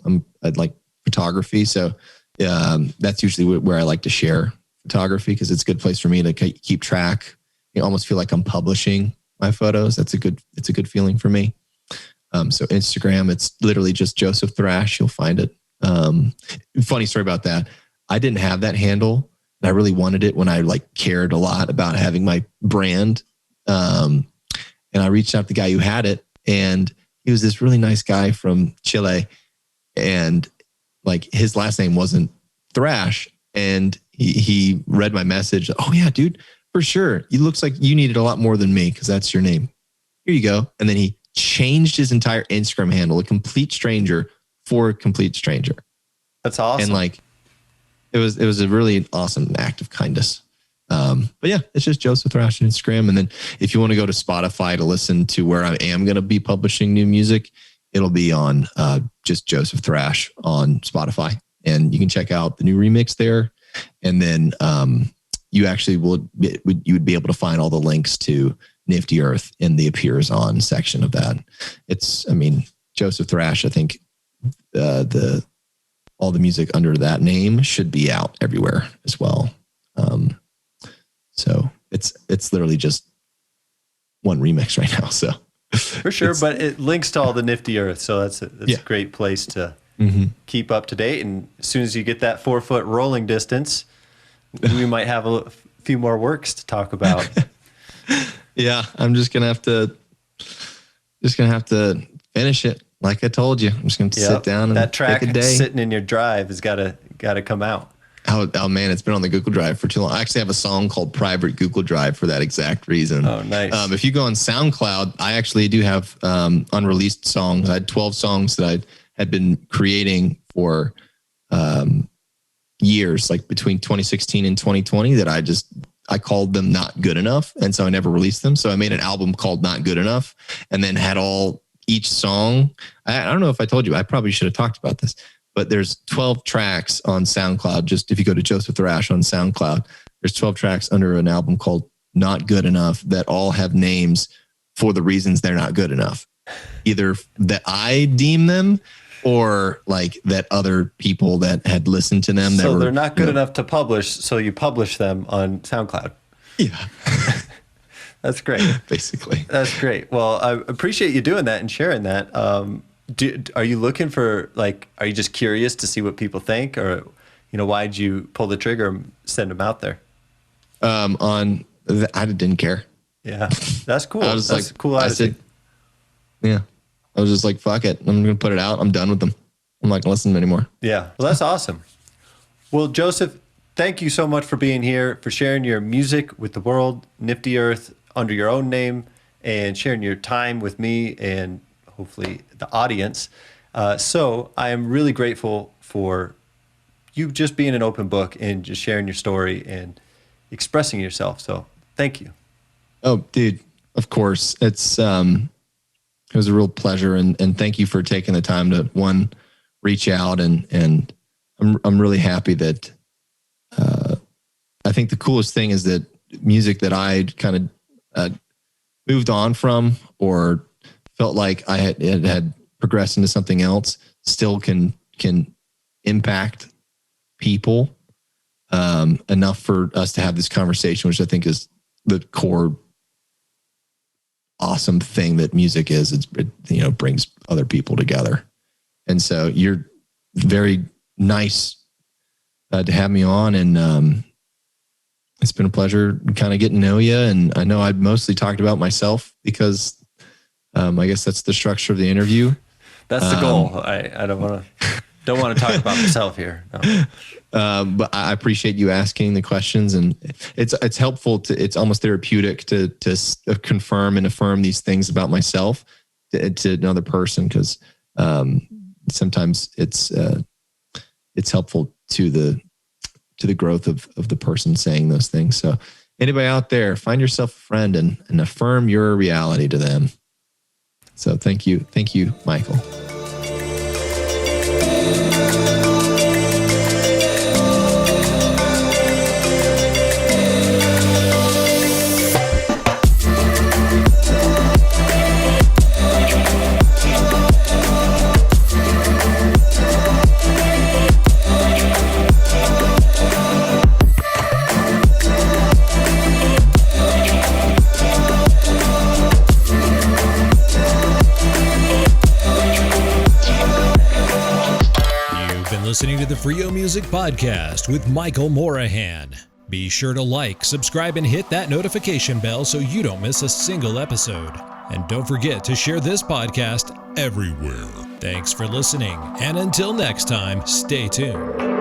like photography. So that's usually where I like to share photography because it's a good place for me to keep track. You almost feel like I'm publishing my photos. It's a good feeling for me. So Instagram, it's literally just Joseph Thrash. You'll find it. Funny story about that. I didn't have that handle and I really wanted it when I cared a lot about having my brand. And I reached out to the guy who had it, and he was this really nice guy from Chile, and his last name wasn't Thrash. And he read my message. Oh yeah, dude, for sure. It looks like you needed a lot more than me because that's your name. Here you go. And then he changed his entire Instagram handle, a complete stranger for a complete stranger. That's awesome. And it was a really awesome act of kindness. But yeah, it's just Joseph Thrash on Instagram. And then if you want to go to Spotify to listen to where I am going to be publishing new music, it'll be on just Joseph Thrash on Spotify. And you can check out the new remix there. And then you actually you would be able to find all the links to Nifty Earth in the Appears On section of that. Joseph Thrash, I think all the music under that name should be out everywhere as well. So it's literally just one remix right now. So for sure, but it links to all the Nifty Earth. So that's a great place to keep up to date. And as soon as you get that 4-foot rolling distance, we might have a few more works to talk about. Yeah, I'm just gonna have to finish it. Like I told you, I'm just gonna sit down and that track take a day. Sitting in your drive has got to come out. Oh man, it's been on the Google Drive for too long. I actually have a song called Private Google Drive for that exact reason. Oh, nice. If you go on SoundCloud, I actually do have unreleased songs. I had 12 songs that I had been creating for years, between 2016 and 2020, that I called them Not Good Enough. And so I never released them. So I made an album called Not Good Enough, and then had each song. I don't know if I told you, I probably should have talked about this, but there's 12 tracks on SoundCloud. Just if you go to Joseph Thrash on SoundCloud, there's 12 tracks under an album called Not Good Enough that all have names for the reasons they're not good enough. Either that I deem them, or that other people that had listened to them. So they're not good enough to publish, so you publish them on SoundCloud. Yeah. That's great. Basically. That's great. Well, I appreciate you doing that and sharing that. Are you looking for, are you just curious to see what people think, or, why'd you pull the trigger and send them out there? I didn't care. Yeah, that's cool. I was that's a cool attitude. I was just fuck it. I'm going to put it out. I'm done with them. I'm not going to listen to them anymore. Yeah. Well, that's awesome. Well, Joseph, thank you so much for being here, for sharing your music with the world, Nifty Earth, under your own name, and sharing your time with me and hopefully the audience. So I am really grateful for you just being an open book and just sharing your story and expressing yourself. So thank you. Oh, dude, of course. It was a real pleasure. And thank you for taking the time to reach out. And I'm really happy that, I think the coolest thing is that music that I kind of moved on from, or felt like I had progressed into something else, still can impact people enough for us to have this conversation, which I think is the core awesome thing that music is. It brings other people together. And so you're very nice to have me on, and it's been a pleasure kind of getting to know you. And I know I'd mostly talked about myself because I guess that's the structure of the interview. That's the goal. I don't want to talk about myself here. No. But I appreciate you asking the questions, and it's helpful it's almost therapeutic to confirm and affirm these things about myself to another person. Cause sometimes it's helpful to the growth of the person saying those things. So anybody out there, find yourself a friend and affirm your reality to them. So thank you, Michael. Freio Music Podcast with Michael Morahan. Be sure to like, subscribe, and hit that notification bell so you don't miss a single episode. And don't forget to share this podcast everywhere. Thanks for listening, and until next time, stay tuned.